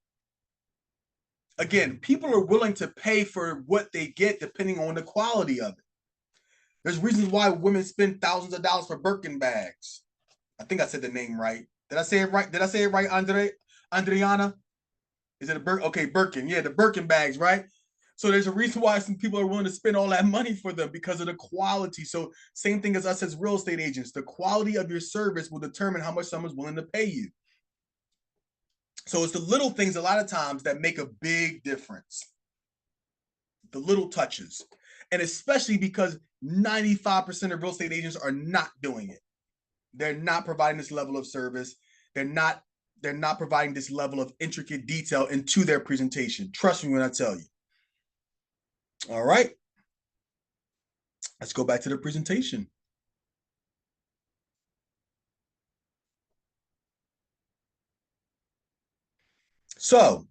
Again, people are willing to pay for what they get depending on the quality of it. There's reasons why women spend thousands of dollars for Birkin bags. I think I said the name right. Did I say it right? Did I say it right, Andriana? Is it a Birkin? Okay, Birkin. Yeah, the Birkin bags, right? So there's a reason why some people are willing to spend all that money for them, because of the quality. So same thing as us as real estate agents. The quality of your service will determine how much someone's willing to pay you. So it's the little things a lot of times that make a big difference. The little touches. And especially because 95% of real estate agents are not doing it. They're not providing this level of service. They're not providing this level of intricate detail into their presentation. Trust me when I tell you. All right. Let's go back to the presentation. So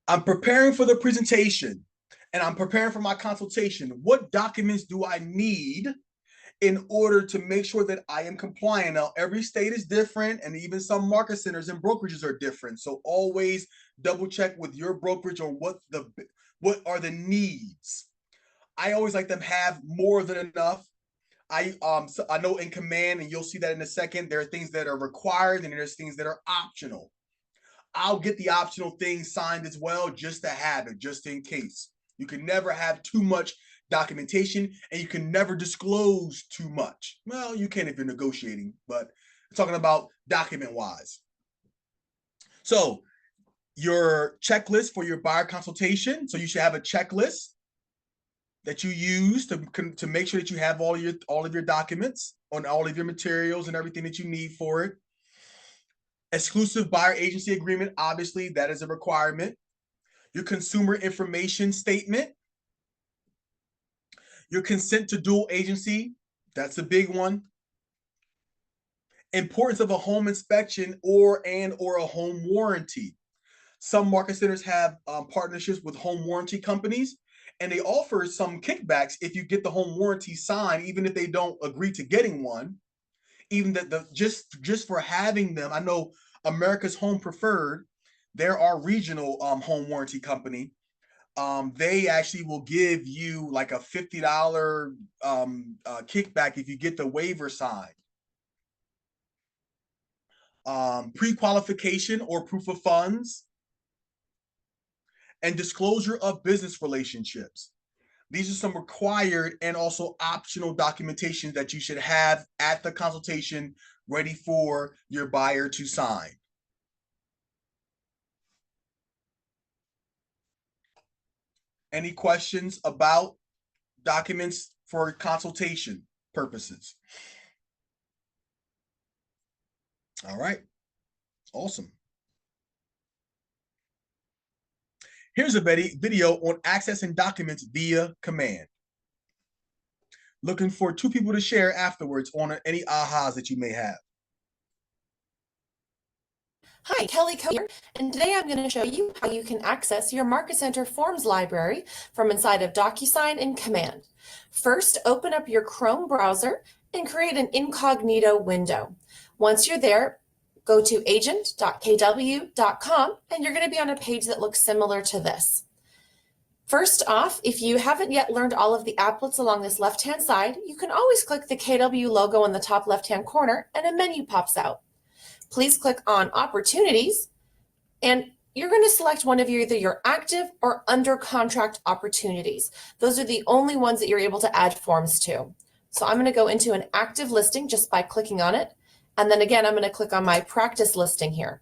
I'm preparing for the presentation and I'm preparing for my consultation. What documents do I need in order to make sure that I am compliant? Now, every state is different, and even some market centers and brokerages are different. So always double check with your brokerage or what are the needs. I always like them have more than enough. So I know in Command, and you'll see that in a second, there are things that are required and there's things that are optional. I'll get the optional things signed as well, just to have it, just in case. You can never have too much documentation, and you can never disclose too much. Well, you can if you're negotiating, but I'm talking about document wise. So your checklist for your buyer consultation. So you should have a checklist that you use to make sure that you have all of your documents on all of your materials and everything that you need for it. Exclusive buyer agency agreement, obviously that is a requirement. Your consumer information statement. Your consent to dual agency, that's a big one. Importance of a home inspection or a home warranty. Some market centers have partnerships with home warranty companies, and they offer some kickbacks if you get the home warranty signed, even if they don't agree to getting one. Even that just for having them. I know America's Home Preferred, they're our regional home warranty company. They actually will give you like a $50 kickback if you get the waiver signed. Pre-qualification or proof of funds, and disclosure of business relationships. These are some required and also optional documentation that you should have at the consultation, ready for your buyer to sign. Any questions about documents for consultation purposes? All right, awesome. Here's a video on accessing documents via Command. Looking for 2 people to share afterwards on any ahas that you may have. Hi, Kelly Co here, and today I'm going to show you how you can access your Market Center Forms library from inside of DocuSign and Command. First, open up your Chrome browser and create an incognito window. Once you're there, go to agent.kw.com and you're going to be on a page that looks similar to this. First off, if you haven't yet learned all of the applets along this left-hand side, you can always click the KW logo in the top left-hand corner and a menu pops out. Please click on Opportunities, and you're going to select one of either your active or under contract opportunities. Those are the only ones that you're able to add forms to. So I'm going to go into an active listing just by clicking on it. And then again, I'm going to click on my practice listing here.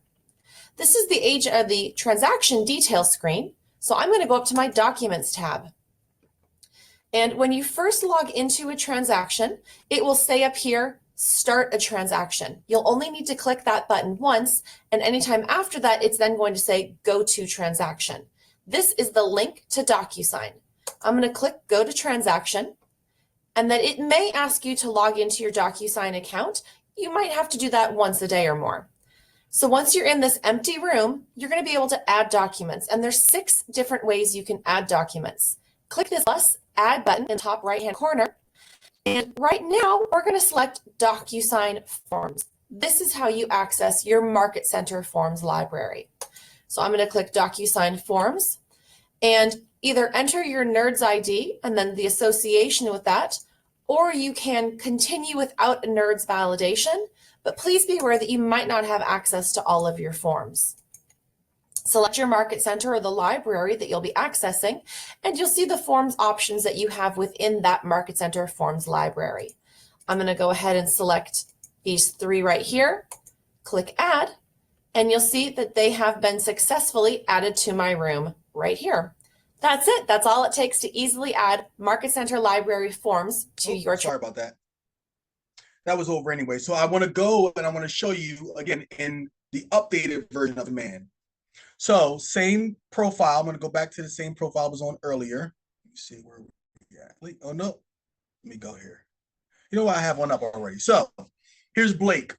This is the transaction details screen. So I'm going to go up to my Documents tab. And when you first log into a transaction, it will say up here, Start a transaction. You'll only need to click that button once, and anytime after that, it's then going to say Go to Transaction. This is the link to DocuSign. I'm going to click Go to Transaction, and then it may ask you to log into your DocuSign account. You might have to do that once a day or more. So once you're in this empty room, you're going to be able to add documents, and there's 6 different ways you can add documents. Click this plus Add button in the top right-hand corner. And right now, we're going to select DocuSign Forms. This is how you access your Market Center Forms library. So I'm going to click DocuSign Forms and either enter your NERDS ID and then the association with that, or you can continue without a NERDS validation, but please be aware that you might not have access to all of your forms. Select your market center or the library that you'll be accessing, and you'll see the forms options that you have within that Market Center Forms library. I'm going to go ahead and select these 3 right here, click Add, and you'll see that they have been successfully added to my room right here. That's it. That's all it takes to easily add Market Center library forms to your Sorry about that. That was over anyway. So I want to go and I want to show you again in the updated version of Command. So same profile. I'm going to go back to the same profile I was on earlier. Let me see where we at. Oh no, let me go here. You know what? I have one up already. So here's Blake.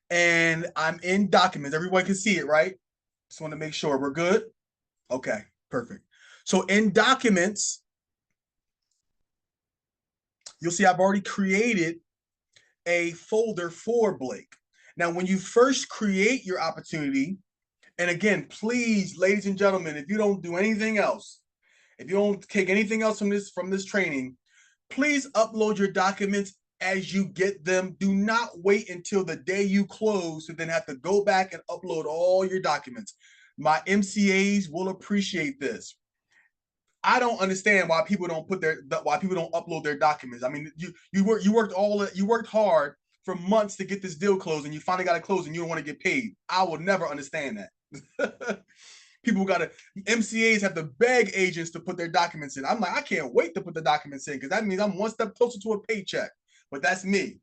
And I'm in documents. Everyone can see it, right? Just want to make sure we're good. Okay, perfect. So in documents, you'll see I've already created a folder for Blake. Now, when you first create your opportunity, and again, please, ladies and gentlemen, if you don't do anything else, if you don't take anything else from this training, please upload your documents as you get them. Do not wait until the day you close to then have to go back and upload all your documents. My MCAs will appreciate this. I don't understand why people don't upload their documents. I mean, you worked hard for months to get this deal closed, and you finally got it closed, and you don't want to get paid. I will never understand that. MCAs have to beg agents to put their documents in. I'm like, I can't wait to put the documents in because that means I'm one step closer to a paycheck. But that's me.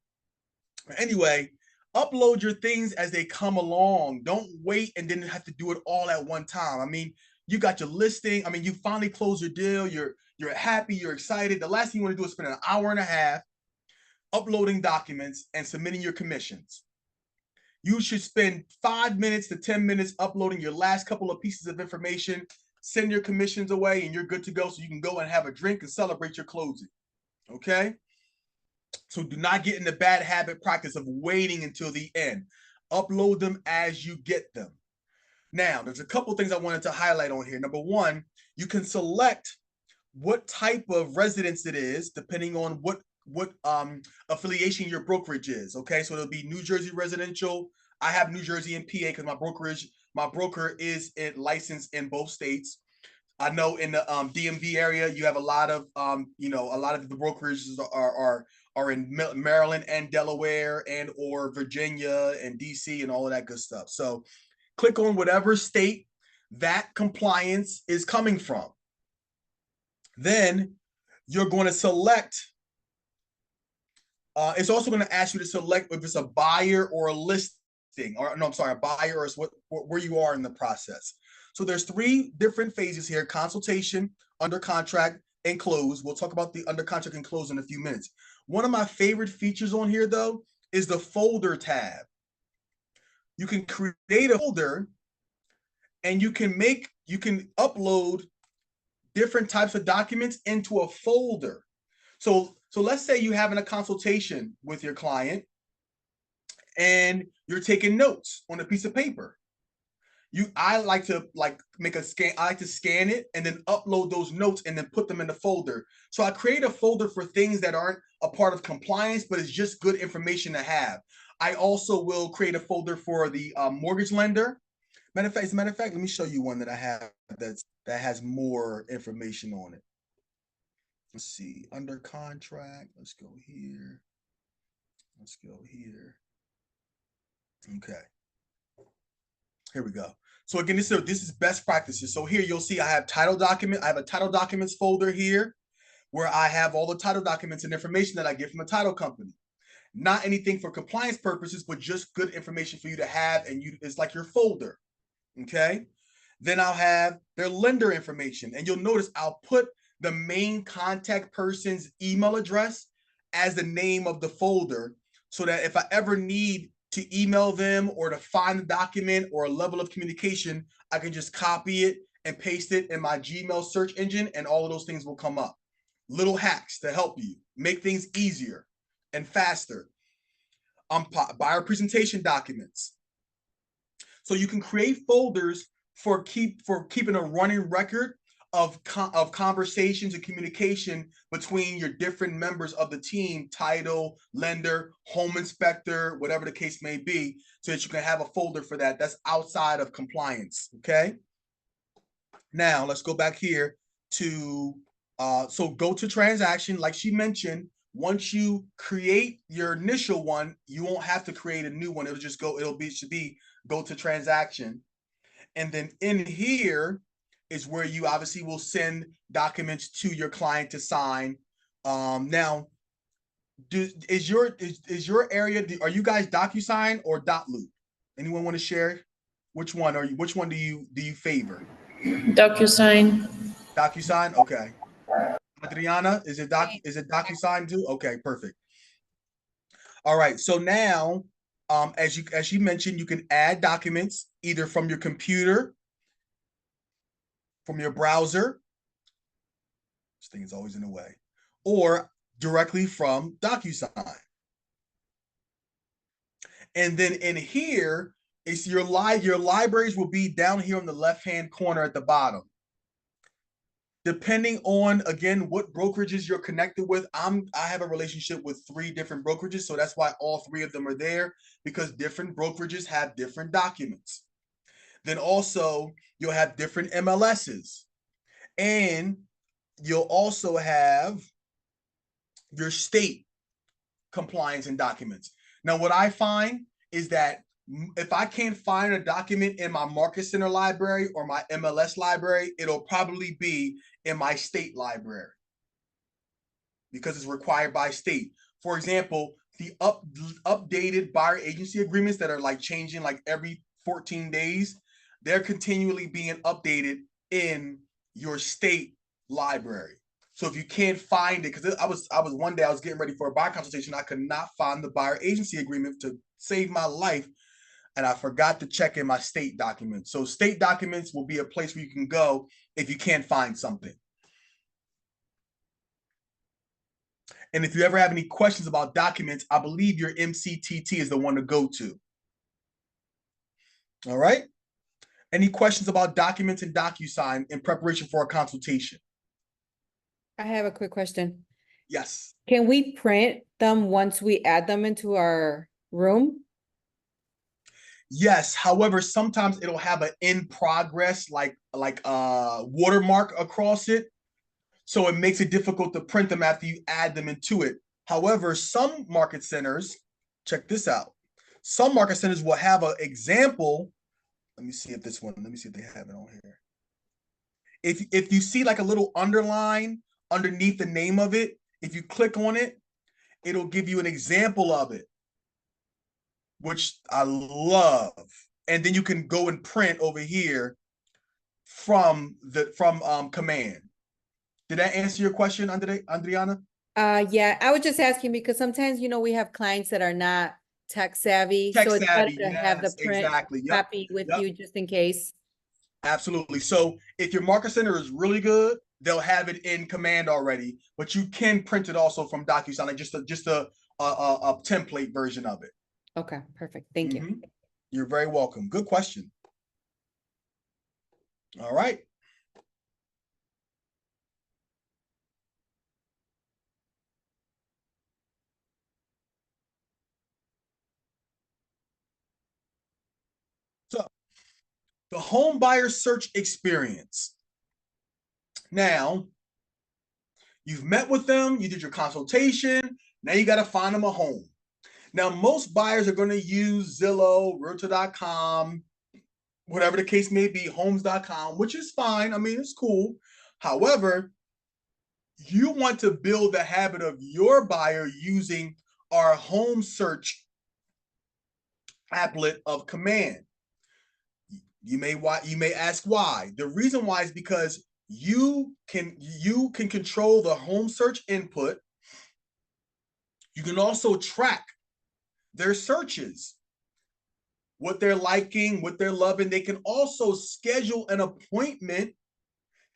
Anyway, upload your things as they come along. Don't wait and then have to do it all at one time. I mean, you got your listing. I mean, you finally closed your deal. You're happy. You're excited. The last thing you want to do is spend an hour and a half uploading documents and submitting your commissions. You should spend 5 minutes to 10 minutes uploading your last couple of pieces of information, send your commissions away, and you're good to go so you can go and have a drink and celebrate your closing. Okay? So do not get in the bad habit practice of waiting until the end. Upload them as you get them. Now, there's a couple things I wanted to highlight on here. Number one, you can select what type of residence it is, depending on what affiliation your brokerage is. Okay, so it'll be New Jersey residential. I have New Jersey and PA because my broker is licensed in both states. I know in the DMV area, you have a lot of a lot of the brokerages are in Maryland and Delaware and or Virginia and DC and all of that good stuff. So click on whatever state that compliance is coming from. Then you're going to select. It's also going to ask you to select if it's a buyer or a listing, or no, I'm sorry, a buyer or where you are in the process. So there's 3 different phases here: consultation, under contract, and close. We'll talk about the under contract and close in a few minutes. One of my favorite features on here, though, is the folder tab. You can create a folder and you can upload different types of documents into a folder. So let's say you're having a consultation with your client and you're taking notes on a piece of paper. I like to make a scan. I like to scan it and then upload those notes and then put them in the folder. So I create a folder for things that aren't a part of compliance, but it's just good information to have. I also will create a folder for the mortgage lender. As a matter of fact, let me show you one that I have that has more information on it. Let's see, under contract. Let's go here. Let's go here. Okay. Here we go. So again, this is best practices. So here you'll see I have title document. I have a title documents folder here where I have all the title documents and information that I get from the title company. Not anything for compliance purposes, but just good information for you to have, and it's like your folder. Okay. Then I'll have their lender information, and you'll notice I'll put the main contact person's email address as the name of the folder, so that if I ever need to email them or to find the document or a level of communication, I can just copy it and paste it in my Gmail search engine, and all of those things will come up. Little hacks to help you make things easier and faster. Buyer presentation documents. So you can create folders for keeping a running record of conversations and communication between your different members of the team, title, lender, home inspector, whatever the case may be, so that you can have a folder for that. That's outside of compliance, okay? Now, let's go back here to, so go to transaction. Like she mentioned, once you create your initial one, you won't have to create a new one. Should be go to transaction. And then in here, is where you obviously will send documents to your client to sign. Now, is your area? Are you guys DocuSign or Dotloop? Anyone want to share? Which one are you? Which one do you favor? DocuSign. DocuSign. Okay. Adriana, is it DocuSign too? Okay, perfect. All right. So now, as you mentioned, you can add documents either from your computer, from your browser. This thing is always in the way, or directly from DocuSign. And then in here, it's your libraries will be down here on the left-hand corner at the bottom. Depending on, again, what brokerages you're connected with, I have a relationship with 3 different brokerages, so that's why all 3 of them are there, because different brokerages have different documents. Then also, you'll have different MLSs, and you'll also have your state compliance and documents. Now, what I find is that if I can't find a document in my Market Center library or my MLS library, it'll probably be in my state library because it's required by state. For example, the updated buyer agency agreements that are like changing like every 14 days, they're continually being updated in your state library. So if you can't find it, because I was one day I was getting ready for a buyer consultation, I could not find the buyer agency agreement to save my life, and I forgot to check in my state documents. So state documents will be a place where you can go if you can't find something. And if you ever have any questions about documents, I believe your MCTT is the one to go to. All right. Any questions about documents and DocuSign in preparation for a consultation? I have a quick question. Yes. Can we print them once we add them into our room? Yes. However, sometimes it'll have an in progress, like watermark across it. So it makes it difficult to print them after you add them into it. However, some market centers, check this out. Some market centers will have an example. Let me see if this one, let me see if they have it on here. If you see like a little underline underneath the name of it, if you click on it, it'll give you an example of it, which I love. And then you can go and print over here from command. Did that answer your question, Adriana? Yeah, I was just asking because sometimes, we have clients that are not tech savvy. So it's better to have the print copy with you just in case. Absolutely. So if your market center is really good, they'll have it in command already, but you can print it also from DocuSign, like just a template version of it. Okay, perfect. Thank you. You're very welcome. Good question. All right. So the home buyer search experience. Now, you've met with them, you did your consultation, now you got to find them a home. Now, most buyers are going to use Zillow, Realtor.com, whatever the case may be, Homes.com, which is fine. I mean, it's cool. However, you want to build the habit of your buyer using our home search applet of command. You may ask why. The reason why is because you can control the home search input. You can also track their searches, what they're liking, what they're loving. They can also schedule an appointment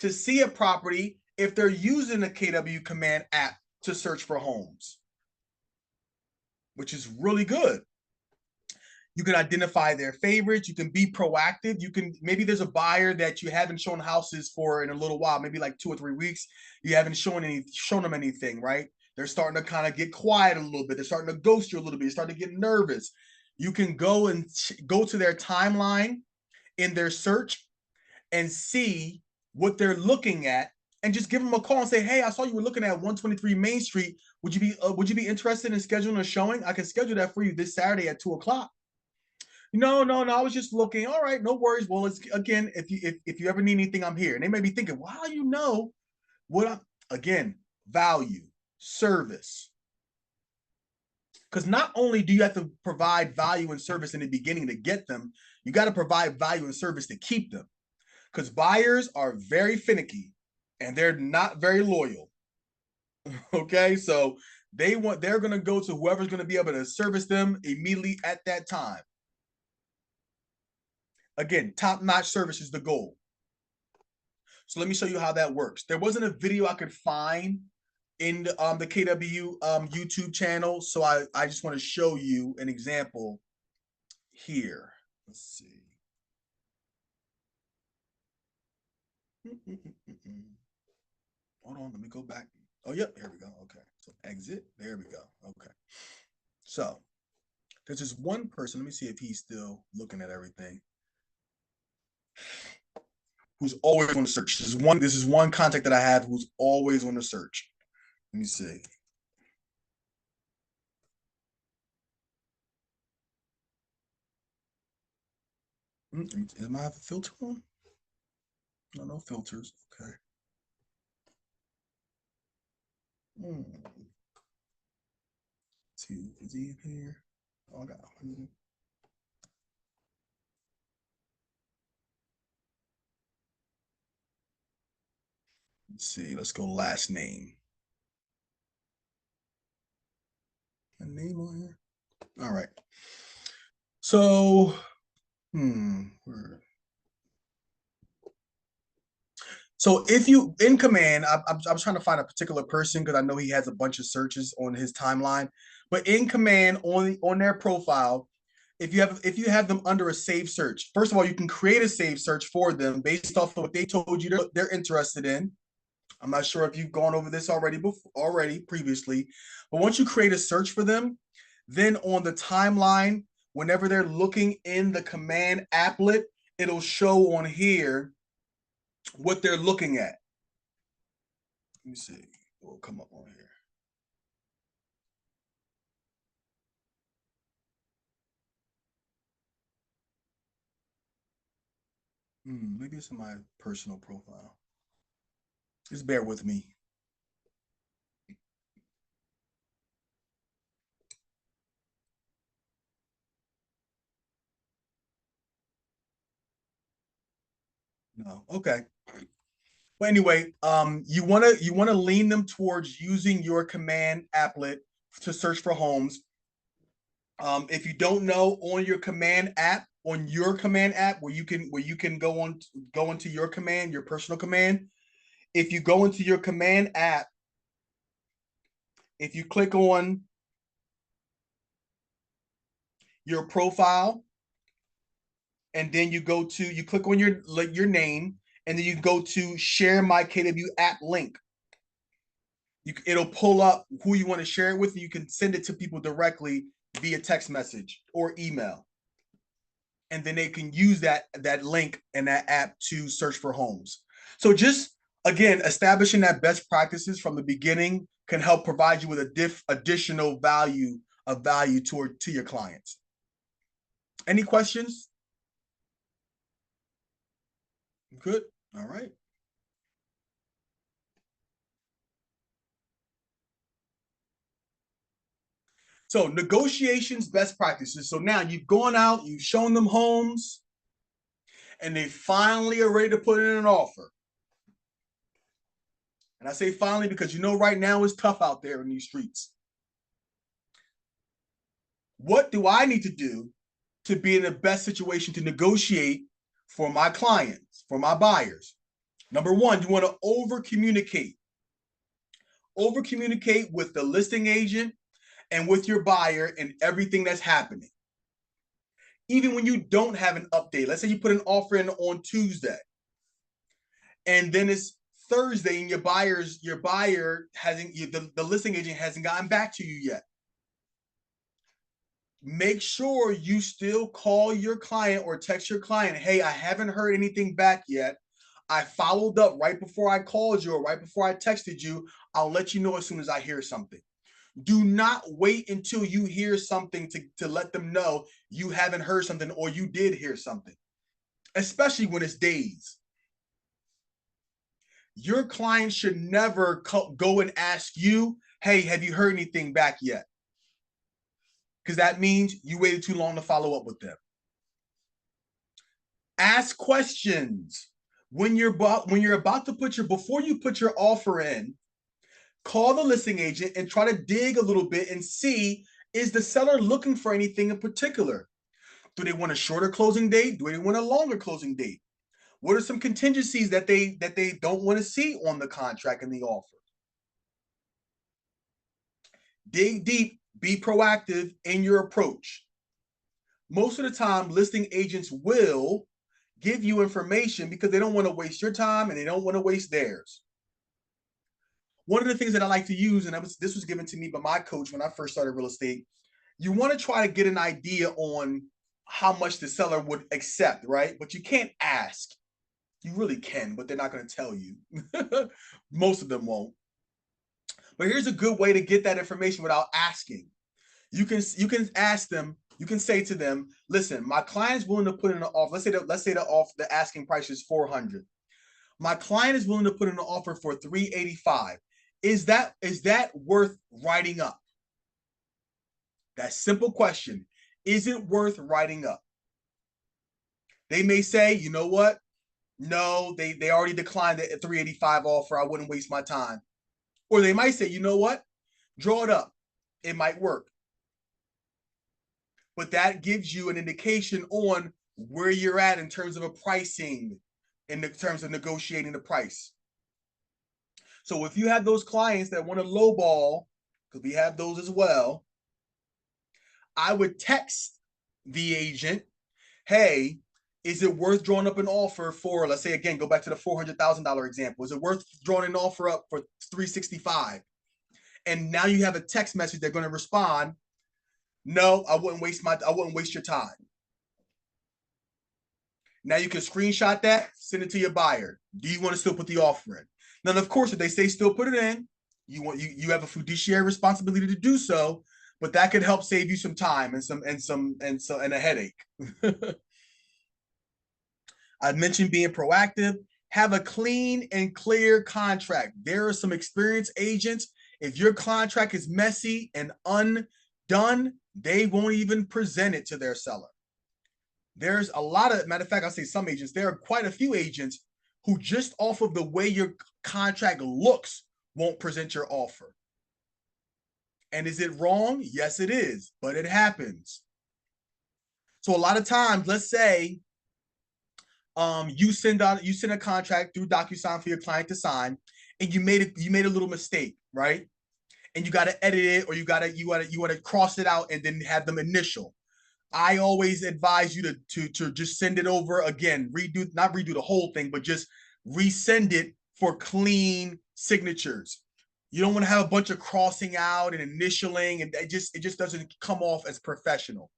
to see a property if they're using the KW Command app to search for homes, which is really good. You can identify their favorites. You can be proactive. Maybe there's a buyer that you haven't shown houses for in a little while, maybe like 2 or 3 weeks. You haven't shown them anything, right? They're starting to kind of get quiet a little bit. They're starting to ghost you a little bit. You're starting to get nervous. You can go to their timeline in their search and see what they're looking at, and just give them a call and say, "Hey, I saw you were looking at 123 Main Street. Would you be interested in scheduling a showing? I can schedule that for you this Saturday at 2 o'clock." No, I was just looking. All right, no worries. Well, it's again, if you ever need anything, I'm here. And they may be thinking, well, how do you know what again, value, service. Because not only do you have to provide value and service in the beginning to get them, you got to provide value and service to keep them. Because buyers are very finicky and they're not very loyal. Okay, so they're going to go to whoever's going to be able to service them immediately at that time. Again, top-notch service is the goal. So let me show you how that works. There wasn't a video I could find in the KW YouTube channel, so I just want to show you an example here. Let's see. Hold on, let me go back. Oh, yep, here we go. Okay, so exit. There we go. Okay, so there's this one person. Let me see if he's still looking at everything. Who's always on the search. This is one contact that I have who's always on the search. Let me see. Am I have a filter on? No filters. Okay. See, is he in here? Oh, I got one. Let's see. Let's go last name. A name on here. All right. So, so if you in command, I'm trying to find a particular person because I know he has a bunch of searches on his timeline. But in command on their profile, if you have them under a saved search, first of all, you can create a saved search for them based off of what they told you they're interested in. I'm not sure if you've gone over this already previously, but once you create a search for them, then on the timeline, whenever they're looking in the command applet, it'll show on here what they're looking at. Let me see. It will come up on here. Maybe it's in my personal profile. Just bear with me. No. Okay. But anyway, you wanna lean them towards using your command applet to search for homes. If you don't know, on your command app where you can go into your command, your personal command. If you go into your command app, if you click on your profile, and then you click on your name, and then you go to share my KW app link. It'll pull up who you want to share it with, and you can send it to people directly via text message or email. And then they can use that link and that app to search for homes. So just, again, establishing that best practices from the beginning can help provide you with additional value to your clients. Any questions? Good. All right. So negotiations, best practices. So now you've gone out, you've shown them homes, and they finally are ready to put in an offer. And I say finally because right now it's tough out there in these streets. What do I need to do to be in the best situation to negotiate for my clients, for my buyers? Number one, you want to over-communicate. Over-communicate with the listing agent and with your buyer and everything that's happening. Even when you don't have an update, let's say you put an offer in on Tuesday, and then it's Thursday and your buyer hasn't, the listing agent hasn't gotten back to you yet. Make sure you still call your client or text your client, hey, I haven't heard anything back yet. I followed up right before I called you or right before I texted you. I'll let you know as soon as I hear something. Do not wait until you hear something to let them know you haven't heard something or you did hear something, especially when it's days. Your client should never go and ask you, hey, have you heard anything back yet? Because that means you waited too long to follow up with them. Ask questions. When you're about to before you put your offer in, call the listing agent and try to dig a little bit and see, is the seller looking for anything in particular? Do they want a shorter closing date? Do they want a longer closing date? What are some contingencies that they don't want to see on the contract and the offer? Dig deep, be proactive in your approach. Most of the time, listing agents will give you information because they don't want to waste your time and they don't want to waste theirs. One of the things that I like to use, and this was given to me by my coach when I first started real estate, you want to try to get an idea on how much the seller would accept, right? But you can't ask. You really can, but they're not going to tell you. Most of them won't. But here's a good way to get that information without asking. You can ask them. You can say to them, "Listen, my client's willing to put in an offer. Let's say the asking price is $400. My client is willing to put in an offer for $385. Is that worth writing up?" That simple question. Is it worth writing up? They may say, you know what? No, they already declined the $385 offer. I wouldn't waste my time. Or they might say, you know what? Draw it up. It might work. But that gives you an indication on where you're at in terms of a pricing, in the terms of negotiating the price. So if you have those clients that want to lowball, because we have those as well, I would text the agent, hey, is it worth drawing up an offer for, let's say, again, go back to the $400,000 example. Is it worth drawing an offer up for $365? And now you have a text message. They're going to respond, no, I wouldn't waste your time. Now you can screenshot that, send it to your buyer. Do you want to still put the offer in? Now, of course, if they say still put it in, you have a fiduciary responsibility to do so, but that could help save you some time and a headache. I mentioned being proactive. Have a clean and clear contract. There are some experienced agents. If your contract is messy and undone, they won't even present it to their seller. There's a lot of, matter of fact, I'll say some agents, there are quite a few agents who just off of the way your contract looks won't present your offer. And is it wrong? Yes, it is, but it happens. So a lot of times, let's say you send a contract through DocuSign for your client to sign, and you made a little mistake, right? And you got to edit it, or you got to cross it out and then have them initial. I always advise you to just send it over again, not redo the whole thing, but just resend it for clean signatures. You don't want to have a bunch of crossing out and initialing, and it just doesn't come off as professional.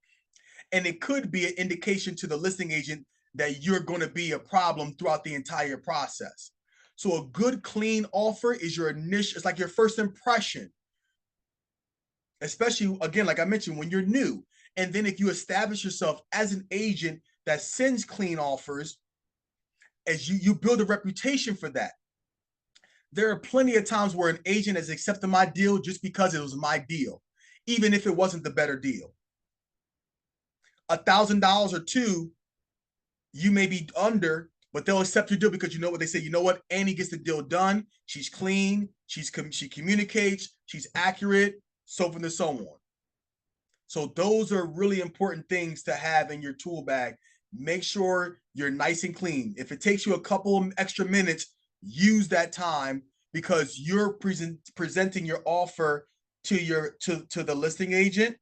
And it could be an indication to the listing agent that you're going to be a problem throughout the entire process. So a good, clean offer is it's like your first impression. Especially, again, like I mentioned, when you're new. And then if you establish yourself as an agent that sends clean offers, as you build a reputation for that. There are plenty of times where an agent has accepted my deal just because it was my deal, even if it wasn't the better deal. $1,000 or $2,000, you may be under, but they'll accept your deal because you know what they say. You know what? Annie gets the deal done. She's clean. She communicates. She's accurate. So forth and so on. So those are really important things to have in your tool bag. Make sure you're nice and clean. If it takes you a couple of extra minutes, use that time because you're presenting your offer to the listing agent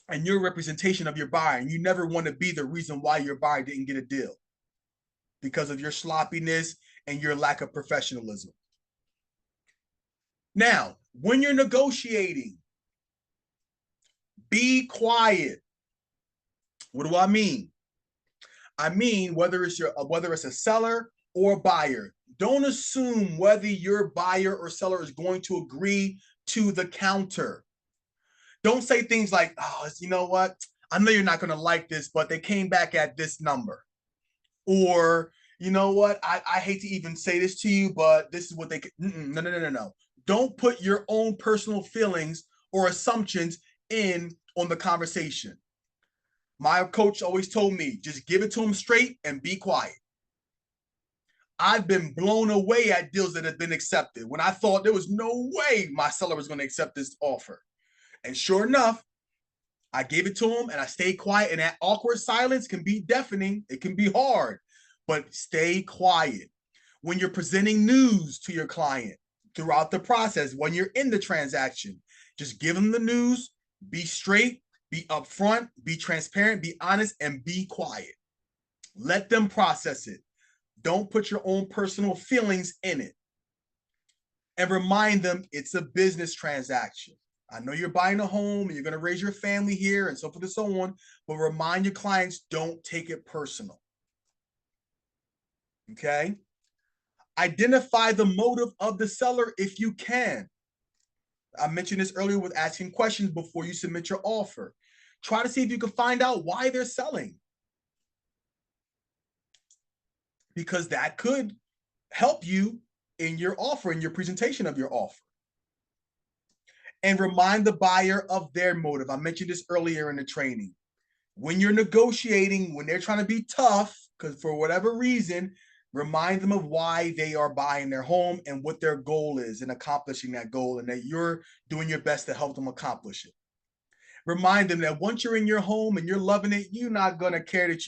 and your representation of your buyer. And you never want to be the reason why your buyer didn't get a deal because of your sloppiness and your lack of professionalism. Now, when you're negotiating, be quiet. What do I mean? I mean, whether it's a seller or buyer, don't assume whether your buyer or seller is going to agree to the counter. Don't say things like, oh, you know what? I know you're not going to like this, but they came back at this number. Or, you know what? I hate to even say this to you, but this is what they could. No. Don't put your own personal feelings or assumptions in on the conversation. My coach always told me, just give it to them straight and be quiet. I've been blown away at deals that have been accepted when I thought there was no way my seller was going to accept this offer. And sure enough, I gave it to him and I stayed quiet. And that awkward silence can be deafening. It can be hard, but stay quiet. When you're presenting news to your client throughout the process, when you're in the transaction, just give them the news, be straight, be upfront, be transparent, be honest, and be quiet. Let them process it. Don't put your own personal feelings in it. And remind them it's a business transaction. I know you're buying a home and you're going to raise your family here and so forth and so on, but remind your clients, don't take it personal. Okay? Identify the motive of the seller if you can. I mentioned this earlier with asking questions before you submit your offer. Try to see if you can find out why they're selling, because that could help you in your offer, in your presentation of your offer. And remind the buyer of their motive. I mentioned this earlier in the training. When you're negotiating, when they're trying to be tough, because for whatever reason, remind them of why they are buying their home and what their goal is in accomplishing that goal, and that you're doing your best to help them accomplish it. Remind them that once you're in your home and you're loving it, you're not going to care that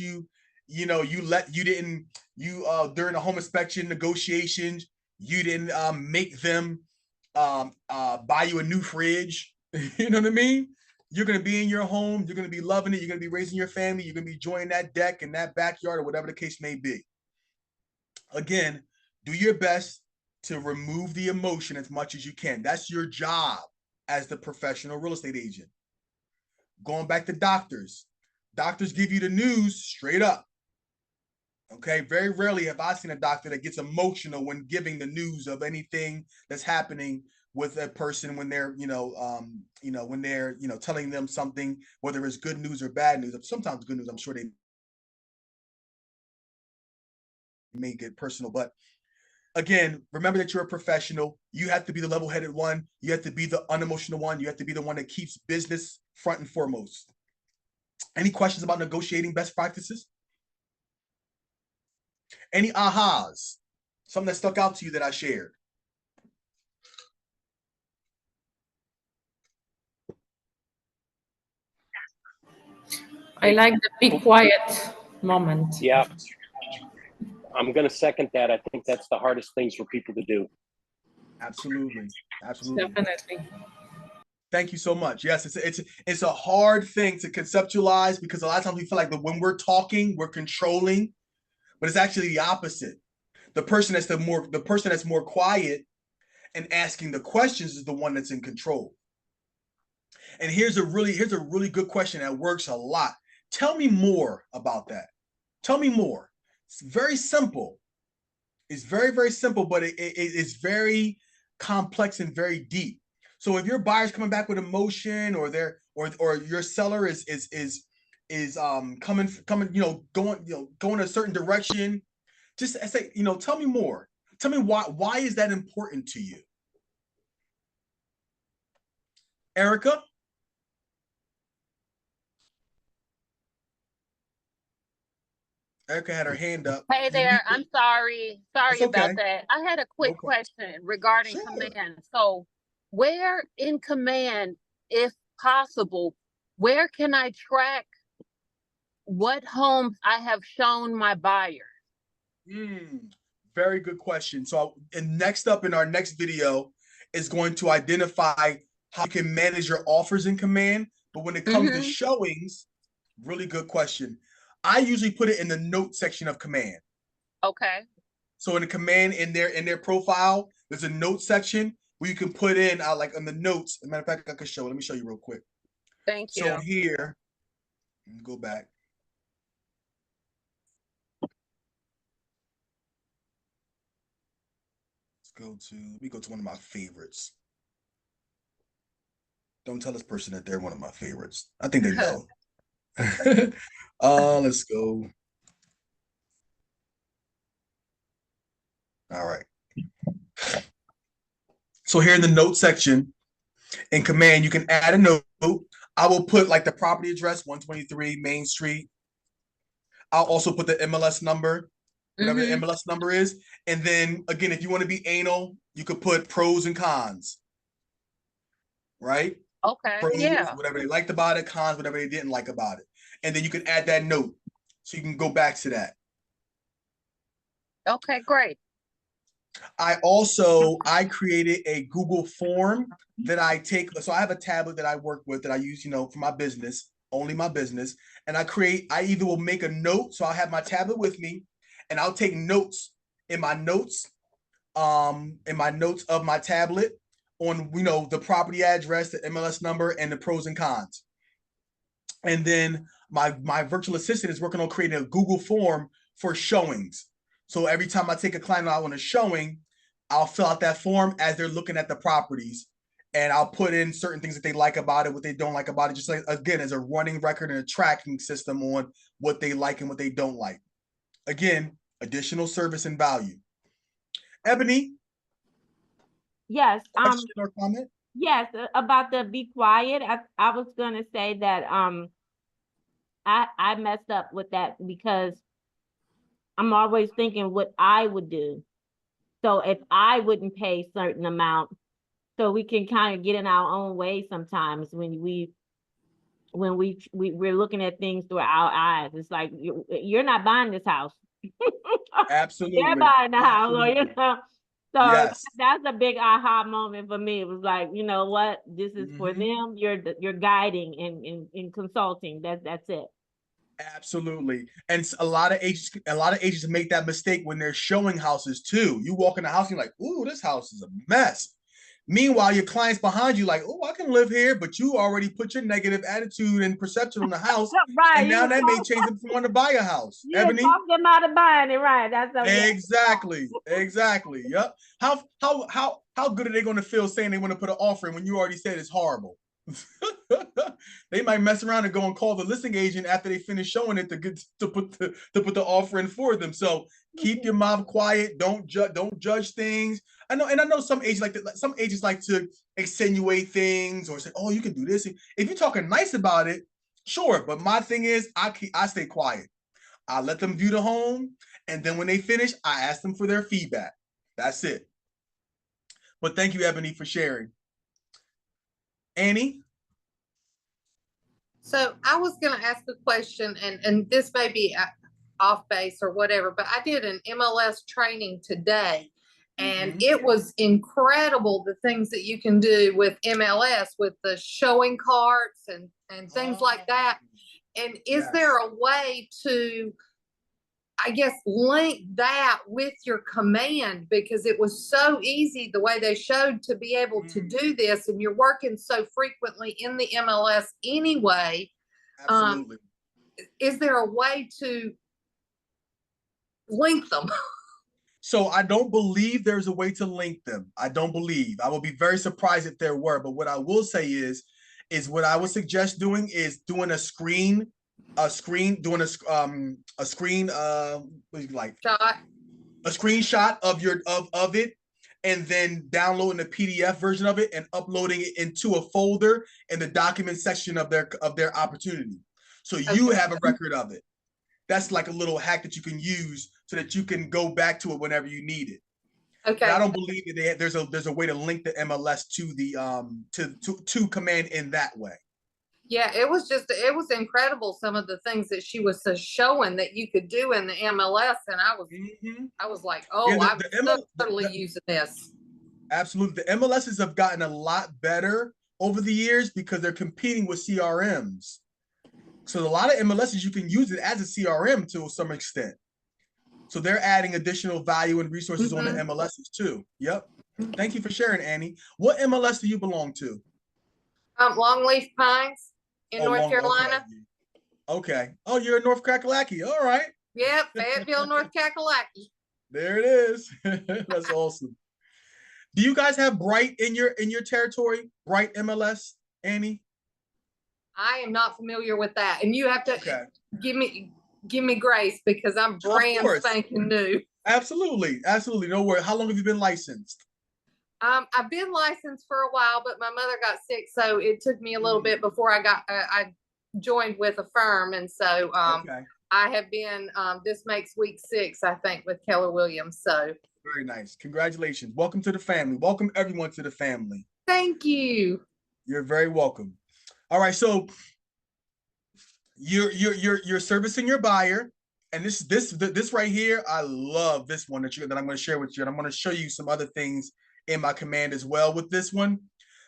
during the home inspection negotiations, you didn't make them buy you a new fridge. You know what I mean? You're going to be in your home. You're going to be loving it. You're going to be raising your family. You're going to be enjoying that deck and that backyard or whatever the case may be. Again, do your best to remove the emotion as much as you can. That's your job as the professional real estate agent. Going back to doctors. Doctors give you the news straight up. Okay, very rarely have I seen a doctor that gets emotional when giving the news of anything that's happening with a person when they're, telling them something, whether it's good news or bad news. Sometimes good news, I'm sure they may get personal, but again, remember that you're a professional. You have to be the level-headed one. You have to be the unemotional one. You have to be the one that keeps business front and foremost. Any questions about negotiating best practices? Any ahas? Something that stuck out to you that I shared? I like the be quiet moment. Yeah. I'm going to second that. I think that's the hardest things for people to do. Absolutely. Definitely. Thank you so much. Yes, it's a hard thing to conceptualize, because a lot of times we feel like that when we're talking, we're controlling, but it's actually the opposite. The person that's more quiet and asking the questions is the one that's in control. And here's a really good question that works a lot. Tell me more about that. Tell me more. It's very simple. It's very, very simple, but it's very complex and very deep. So if your buyer's coming back with emotion, or your seller is going a certain direction, just say, tell me more. Tell me why is that important to you? Erica? Erica had her hand up. Hey there, I'm sorry. Sorry It's okay. about that. I had a quick question regarding Sure. command. So where in command, if possible, where can I track what homes I have shown my buyer? Very good question. So next up in our next video is going to identify how you can manage your offers in command. But when it comes to showings, really good question. I usually put it in the note section of command. Okay. So in the command, in their profile, there's a note section where you can put in like on the notes. As a matter of fact, I can show. Let me show you real quick. Thank you. So here, go back. Let me go to one of my favorites. Don't tell this person that they're one of my favorites. I think they know. Let's go. All right. So here in the note section, in Command, you can add a note. I will put like the property address, 123 Main Street. I'll also put the MLS number, whatever the MLS number is. And then again, if you want to be anal, you could put pros and cons. Right? Okay, Pros, yeah. whatever they liked about it, cons, whatever they didn't like about it. And then you can add that note. So you can go back to that. Okay, great. I created a Google form that I take. So I have a tablet that I work with that I use, for my business, only my business. And I either will make a note. So I'll have my tablet with me and I'll take notes in my notes of my tablet on, the property address, the MLS number, and the pros and cons. And then my virtual assistant is working on creating a Google form for showings. So every time I take a client out on a showing, I'll fill out that form as they're looking at the properties, and I'll put in certain things that they like about it, what they don't like about it, just like, again, as a running record and a tracking system on what they like and what they don't like. Again, additional service and value. Ebony? Yes. Question or comment? Yes, about the be quiet. I was gonna say that I messed up with that because I'm always thinking what I would do. So if I wouldn't pay a certain amount, so we can kind of get in our own way sometimes when we're looking at things through our eyes. It's like you're not buying this house. Absolutely. You're buying the house, or So Yes. that's a big aha moment for me. It was like, you know what, this is for them. You're guiding and consulting. That's it. Absolutely. And a lot of agents make that mistake when they're showing houses too. You walk in the house and you're like, ooh, this house is a mess. Meanwhile, your client's behind you like, oh, I can live here, but you already put your negative attitude and perception on the house. Right. And now that may change them from wanting to buy a house. Yeah, Ebony? talk them out of buying it, right? That's okay. Exactly. Yep. How good are they going to feel saying they want to put an offer in when you already said it's horrible? They might mess around and go and call the listing agent after they finish showing it to put the offer in for them. So keep your mouth quiet. Don't judge things. I know some agents like to extenuate things or say, oh, you can do this. If you're talking nice about it, sure. But my thing is, I stay quiet. I let them view the home, and then when they finish, I ask them for their feedback. That's it. But thank you, Ebony, for sharing. Annie? So I was going to ask a question, and this may be off base or whatever, but I did an MLS training today, and it was incredible the things that you can do with MLS, with the showing carts and things like that. And is there a way to, I guess, link that with your command? Because it was so easy the way they showed to be able to do this, and you're working so frequently in the MLS anyway. Absolutely. Is there a way to link them? So I don't believe there's a way to link them. I don't believe. I would be very surprised if there were. But what I will say is what I would suggest doing is doing a screenshot of it, and then downloading the PDF version of it and uploading it into a folder in the document section of their opportunity. So you have a record of it. That's like a little hack that you can use so that you can go back to it whenever you need it. Okay. But I don't believe that there's a way to link the MLS to the to command in that way. Yeah, it was incredible, some of the things that she was showing that you could do in the MLS, and I was like, oh, yeah, I'm totally using this. Absolutely. The MLSs have gotten a lot better over the years because they're competing with CRMs. So a lot of MLSs, you can use it as a CRM to some extent. So they're adding additional value and resources on the MLSs too. Yep. Thank you for sharing, Annie. what MLS do you belong to? Longleaf Pines in North Carolina. Okay. Oh, you're in North Kakalaki. All right. Yep, Fayetteville, North Kakalaki. There it is. That's awesome. Do you guys have Bright in your territory? Bright MLS? Annie? I am not familiar with that, and you have to Okay. give me grace because I'm Of brand course. spanking new. Absolutely. Absolutely. No worry. How long have you been licensed? I've been licensed for a while, but my mother got sick, so it took me a little bit before I joined with a firm, and so Okay. I have been this makes week 6, I think, with Keller Williams. So Very nice. Congratulations. Welcome to the family. Welcome everyone to the family. thank you. You're very welcome. All right, so you're servicing your buyer, and this right here, I love this one that I'm going to share with you, and I'm going to show you some other things in my command as well with this one.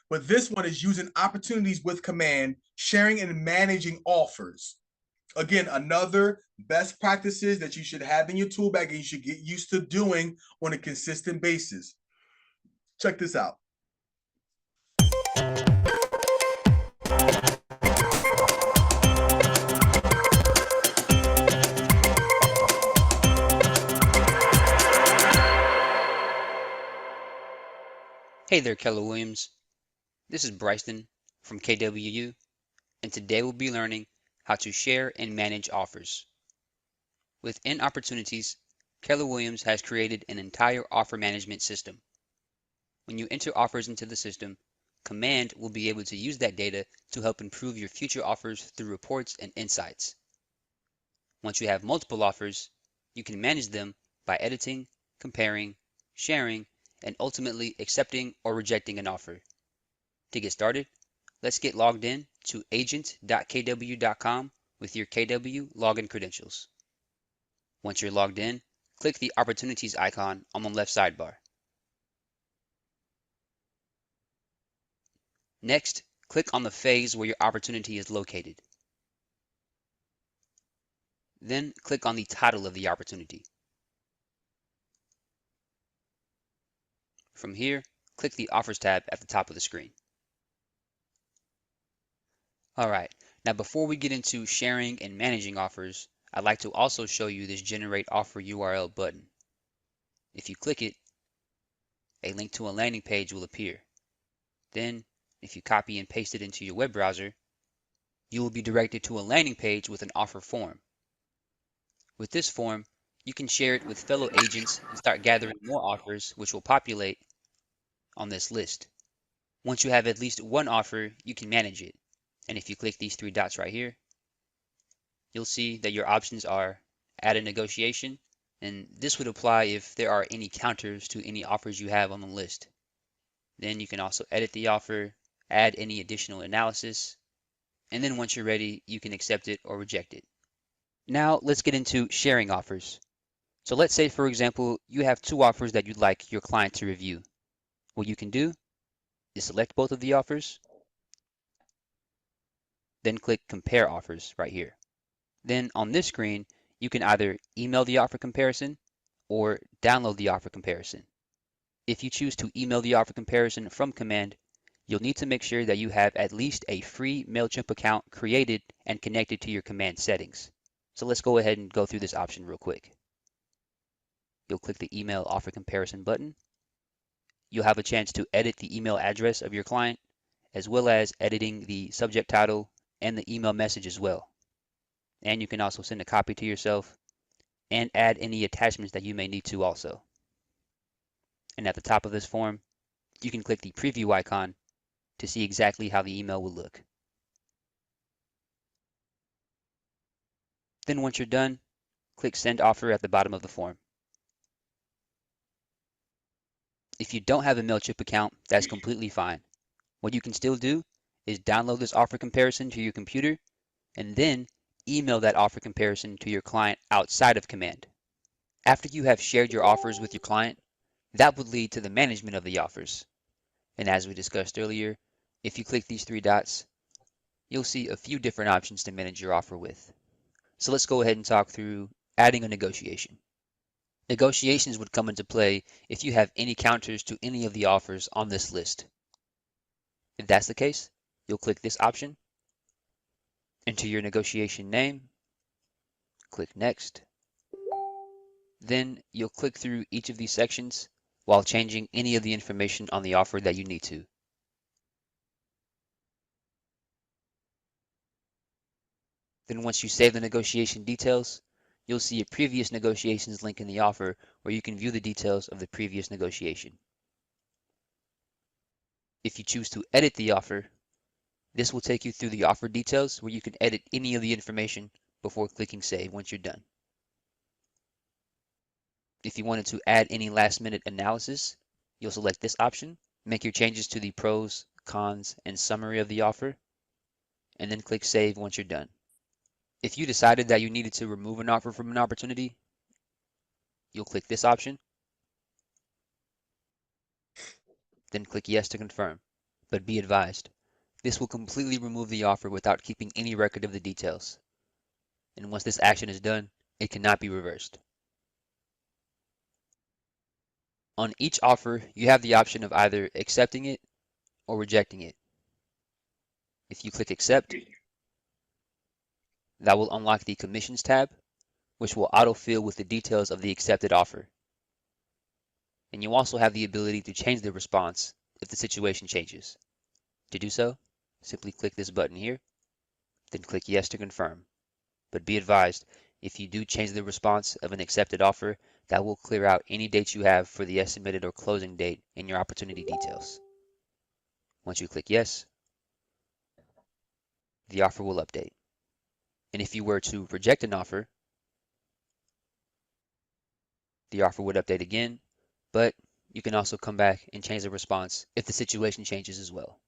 But this one is using opportunities with command, sharing and managing offers. Again, another best practices that you should have in your tool bag and you should get used to doing on a consistent basis. Check this out. Hey there, Keller Williams. This is Bryson from KWU, and today we'll be learning how to share and manage offers. Within Opportunities, Keller Williams has created an entire offer management system. When you enter offers into the system, Command will be able to use that data to help improve your future offers through reports and insights. Once you have multiple offers, you can manage them by editing, comparing, sharing, and ultimately accepting or rejecting an offer. To get started, let's get logged in to agent.kw.com with your KW login credentials. Once you're logged in, click the Opportunities icon on the left sidebar. Next, click on the phase where your opportunity is located. Then click on the title of the opportunity. From here, click the Offers tab at the top of the screen. Alright, now before we get into sharing and managing offers, I'd like to also show you this Generate Offer URL button. If you click it, a link to a landing page will appear. Then, if you copy and paste it into your web browser, you will be directed to a landing page with an offer form. With this form, you can share it with fellow agents and start gathering more offers, which will populate on this list. Once you have at least one offer, you can manage it. And if you click these 3 dots right here, you'll see that your options are add a negotiation, and this would apply if there are any counters to any offers you have on the list. Then you can also edit the offer, add any additional analysis, and then once you're ready, you can accept it or reject it. Now let's get into sharing offers. So let's say, for example, you have 2 offers that you'd like your client to review. What you can do is select both of the offers, then click Compare Offers right here. Then on this screen, you can either email the offer comparison or download the offer comparison. If you choose to email the offer comparison from Command, you'll need to make sure that you have at least a free MailChimp account created and connected to your Command settings. So let's go ahead and go through this option real quick. You'll click the Email Offer Comparison button. You'll have a chance to edit the email address of your client, as well as editing the subject title and the email message as well. And you can also send a copy to yourself and add any attachments that you may need to also. And at the top of this form, you can click the preview icon to see exactly how the email will look. Then once you're done, click Send Offer at the bottom of the form. If you don't have a MailChimp account, that's completely fine. What you can still do is download this offer comparison to your computer and then email that offer comparison to your client outside of Command. After you have shared your offers with your client, that would lead to the management of the offers. And as we discussed earlier, if you click these 3 dots, you'll see a few different options to manage your offer with. So let's go ahead and talk through adding a negotiation. Negotiations would come into play if you have any counters to any of the offers on this list. If that's the case, you'll click this option, enter your negotiation name, click Next. Then you'll click through each of these sections while changing any of the information on the offer that you need to. Then once you save the negotiation details, you'll see a previous negotiations link in the offer where you can view the details of the previous negotiation. If you choose to edit the offer, this will take you through the offer details where you can edit any of the information before clicking save once you're done. If you wanted to add any last minute analysis, you'll select this option, make your changes to the pros, cons, and summary of the offer, and then click save once you're done. If you decided that you needed to remove an offer from an opportunity, you'll click this option, then click yes to confirm. But be advised, this will completely remove the offer without keeping any record of the details. And once this action is done, it cannot be reversed. On each offer, you have the option of either accepting it or rejecting it. If you click accept, that will unlock the commissions tab, which will autofill with the details of the accepted offer. And you also have the ability to change the response if the situation changes. To do so, simply click this button here, then click yes to confirm. But be advised, if you do change the response of an accepted offer, that will clear out any dates you have for the estimated or closing date in your opportunity details. Once you click yes, the offer will update. And if you were to reject an offer, the offer would update again, but you can also come back and change the response if the situation changes as well.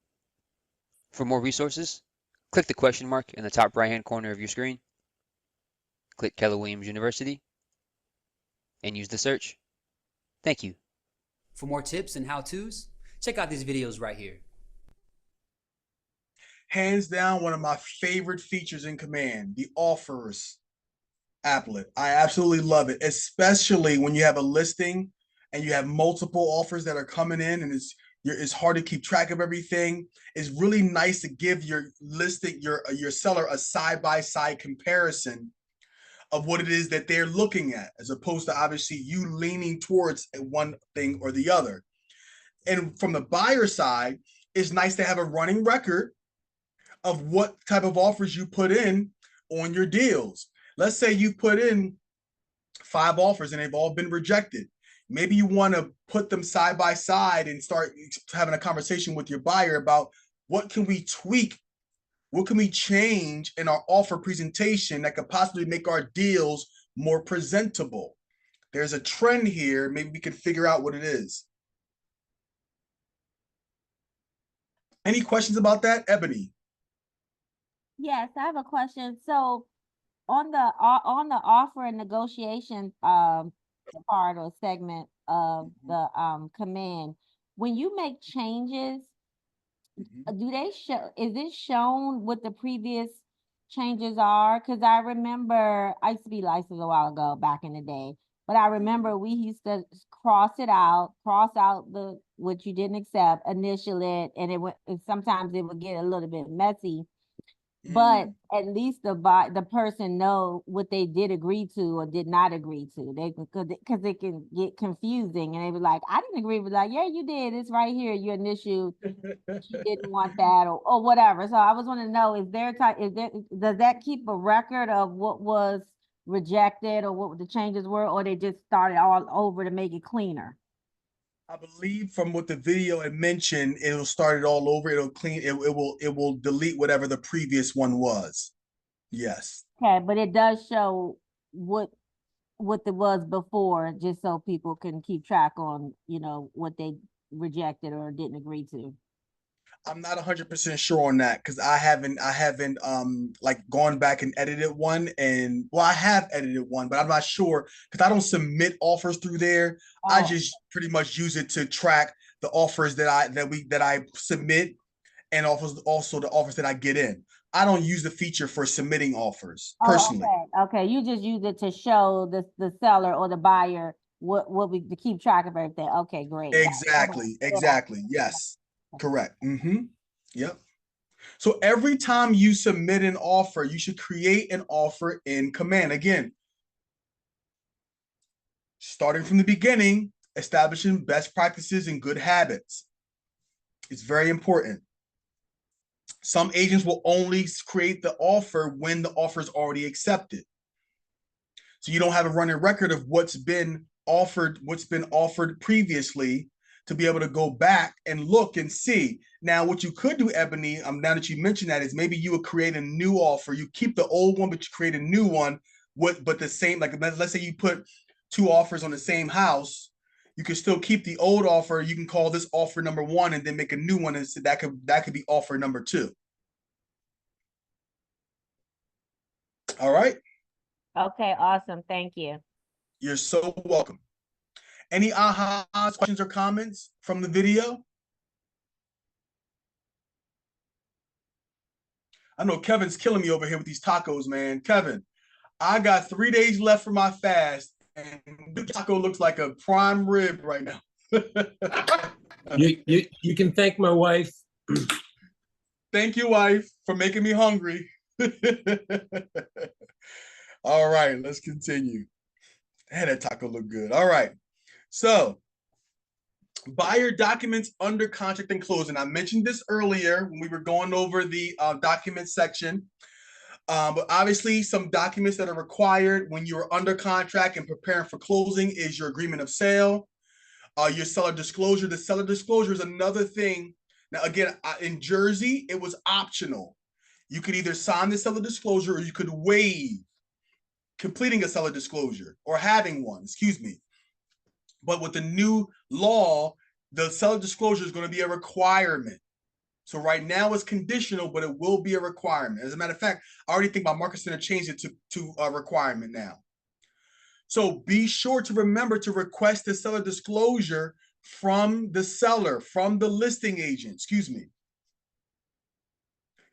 For more resources, click the question mark in the top right-hand corner of your screen, click Keller Williams University, and use the search. Thank you. For more tips and how-tos, check out these videos right here. Hands down, one of my favorite features in Command, the offers applet. I absolutely love it, especially when you have a listing and you have multiple offers that are coming in and it's hard to keep track of everything. It's really nice to give your listing, your seller a side-by-side comparison of what it is that they're looking at, as opposed to obviously you leaning towards one thing or the other. And from the buyer side, it's nice to have a running record of what type of offers you put in on your deals. Let's say you put in 5 offers and they've all been rejected. Maybe you want to put them side by side and start having a conversation with your buyer about what can we tweak, what can we change in our offer presentation that could possibly make our deals more presentable. There's a trend here. Maybe we can figure out what it is. Any questions about that, Ebony? Yes, I have a question. So on the offer and negotiation part or segment of the command, when you make changes, do they show, is it shown what the previous changes are? Because I remember I used to be licensed a while ago back in the day, but I remember we used to cross out the what you didn't accept, initial it, and it would sometimes it would get a little bit messy. But at least the person know what they did agree to or did not agree to. They because it can get confusing, and they be like, "I didn't agree." With like, "Yeah, you did. It's right here. You initial. You didn't want that, or whatever." So I was want to know: does that keep a record of what was rejected or what the changes were, or they just started all over to make it cleaner? I believe from what the video had mentioned, it'll start it all over. It'll clean. It will delete whatever the previous one was. Yes. Okay, but it does show what it was before, just so people can keep track on, what they rejected or didn't agree to. I'm not 100% sure on that because I haven't like gone back and edited one, and well, I have edited one, but I'm not sure because I don't submit offers through there. I just pretty much use it to track the offers that I submit, and also the offers that I get in. I don't use the feature for submitting offers personally. Okay. You just use it to show the seller or the buyer what we to keep track of everything. Okay, great. Exactly. Yes. Correct. Yep. So every time you submit an offer, you should create an offer in Command. Again, starting from the beginning, establishing best practices and good habits. It's very important. Some agents will only create the offer when the offer is already accepted. So you don't have a running record of what's been offered previously to be able to go back and look and see. Now, what you could do, Ebony, now that you mentioned that, is maybe you would create a new offer. You keep the old one, but you create a new one. But the same, like let's say you put 2 offers on the same house, you can still keep the old offer. You can call this offer number 1 and then make a new one, and so that could be offer number 2. All right. Okay, awesome. Thank you. You're so welcome. Any ahas, questions, or comments from the video? I know Kevin's killing me over here with these tacos, man. Kevin, I got 3 days left for my fast, and the taco looks like a prime rib right now. You can thank my wife. Thank you, wife, for making me hungry. All right, let's continue. Hey, that taco look good. All right. So, buyer documents under contract and closing. I mentioned this earlier when we were going over the document section. But obviously, some documents that are required when you're under contract and preparing for closing is your agreement of sale, your seller disclosure. The seller disclosure is another thing. Now, again, in Jersey, it was optional. You could either sign the seller disclosure or you could waive completing a seller disclosure or having one, excuse me. But with the new law, the seller disclosure is going to be a requirement. So right now it's conditional, but it will be a requirement. As a matter of fact, I already think my Market Center changed it to a requirement now. So be sure to remember to request the seller disclosure from the seller, from the listing agent, excuse me,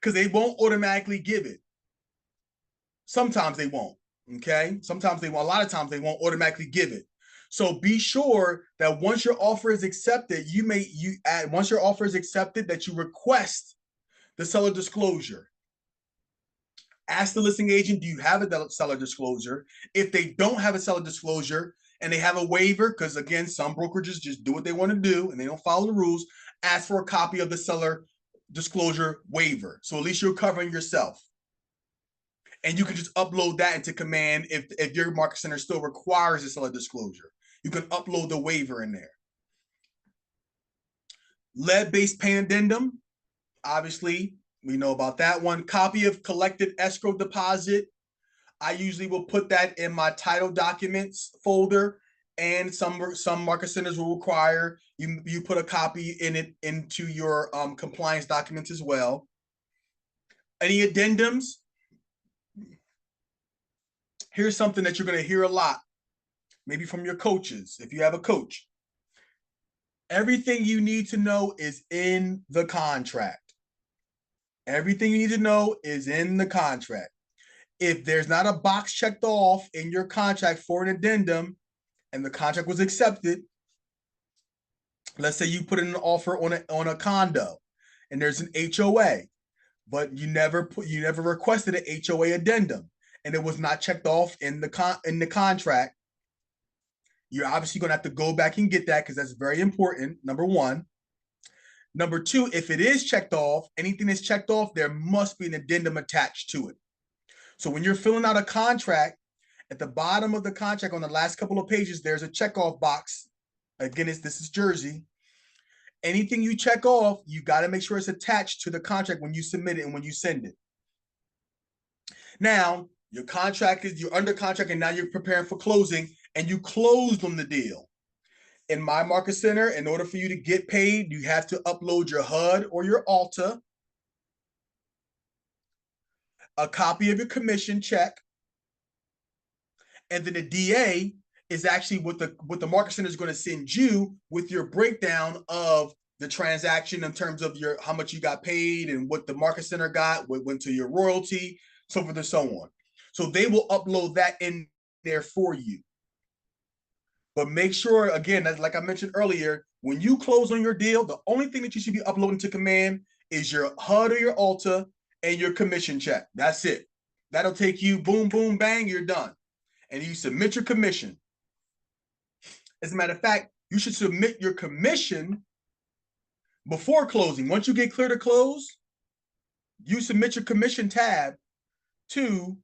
because they won't automatically give it. Sometimes they won't, okay? Sometimes they won't, a lot of times they won't automatically give it. So be sure that once your offer is accepted, once your offer is accepted, that you request the seller disclosure. Ask the listing agent, do you have a seller disclosure? If they don't have a seller disclosure and they have a waiver, because again, some brokerages just do what they want to do and they don't follow the rules, ask for a copy of the seller disclosure waiver. So at least you're covering yourself. And you can just upload that into Command if your Market Center still requires a seller disclosure. You can upload the waiver in there. Lead-based pay addendum, obviously, we know about that one. Copy of collected escrow deposit. I usually will put that in my title documents folder, and some Market Centers will require you put a copy into your compliance documents as well. Any addendums? Here's something that you're going to hear a lot, maybe from your coaches, if you have a coach. Everything you need to know is in the contract. Everything you need to know is in the contract. If there's not a box checked off in your contract for an addendum and the contract was accepted, let's say you put in an offer on a condo and there's an HOA, but you never requested an HOA addendum and it was not checked off in the contract, you're obviously going to have to go back and get that because that's very important, number one. Number two, if it is checked off, anything that's checked off, there must be an addendum attached to it. So when you're filling out a contract, at the bottom of the contract on the last couple of pages, there's a checkoff box. Again, this is Jersey. Anything you check off, you got to make sure it's attached to the contract when you submit it and when you send it. Now, you're under contract and now you're preparing for closing and you closed on the deal. In my Market Center, in order for you to get paid, you have to upload your HUD or your ALTA, a copy of your commission check, and then the DA is actually what the Market Center is going to send you with your breakdown of the transaction in terms of how much you got paid and what the Market Center got, what went to your royalty, so forth and so on. So they will upload that in there for you. But make sure, again, like I mentioned earlier, when you close on your deal, the only thing that you should be uploading to Command is your HUD or your ALTA and your commission check. That's it. That'll take you boom, boom, bang, you're done. And you submit your commission. As a matter of fact, you should submit your commission before closing. Once you get clear to close, you submit your commission tab to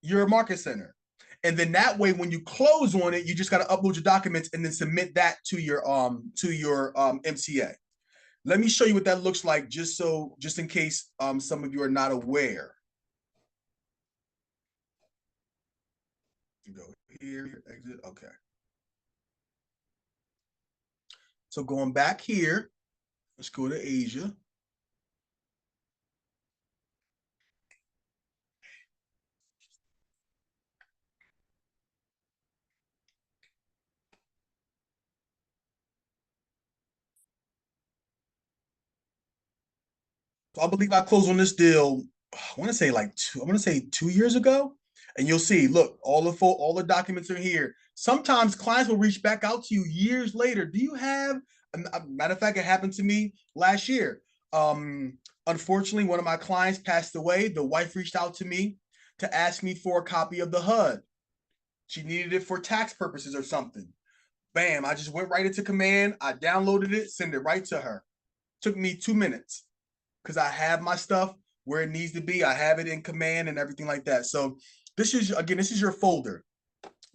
your market center. And then that way, when you close on it, you just got to upload your documents and then submit that to your MCA. Let me show you what that looks like, just in case some of you are not aware. Go here, exit. Okay. So going back here, let's go to Asia. So I believe I closed on this deal, I want to say 2 years ago. And you'll see, look, all the documents are here. Sometimes clients will reach back out to you years later. Do you have, matter of fact, it happened to me last year. Unfortunately, one of my clients passed away. The wife reached out to me to ask me for a copy of the HUD. She needed it for tax purposes or something. Bam, I just went right into Command. I downloaded it, sent it right to her. Took me 2 minutes because I have my stuff where it needs to be. I have it in Command and everything like that. So this is your folder.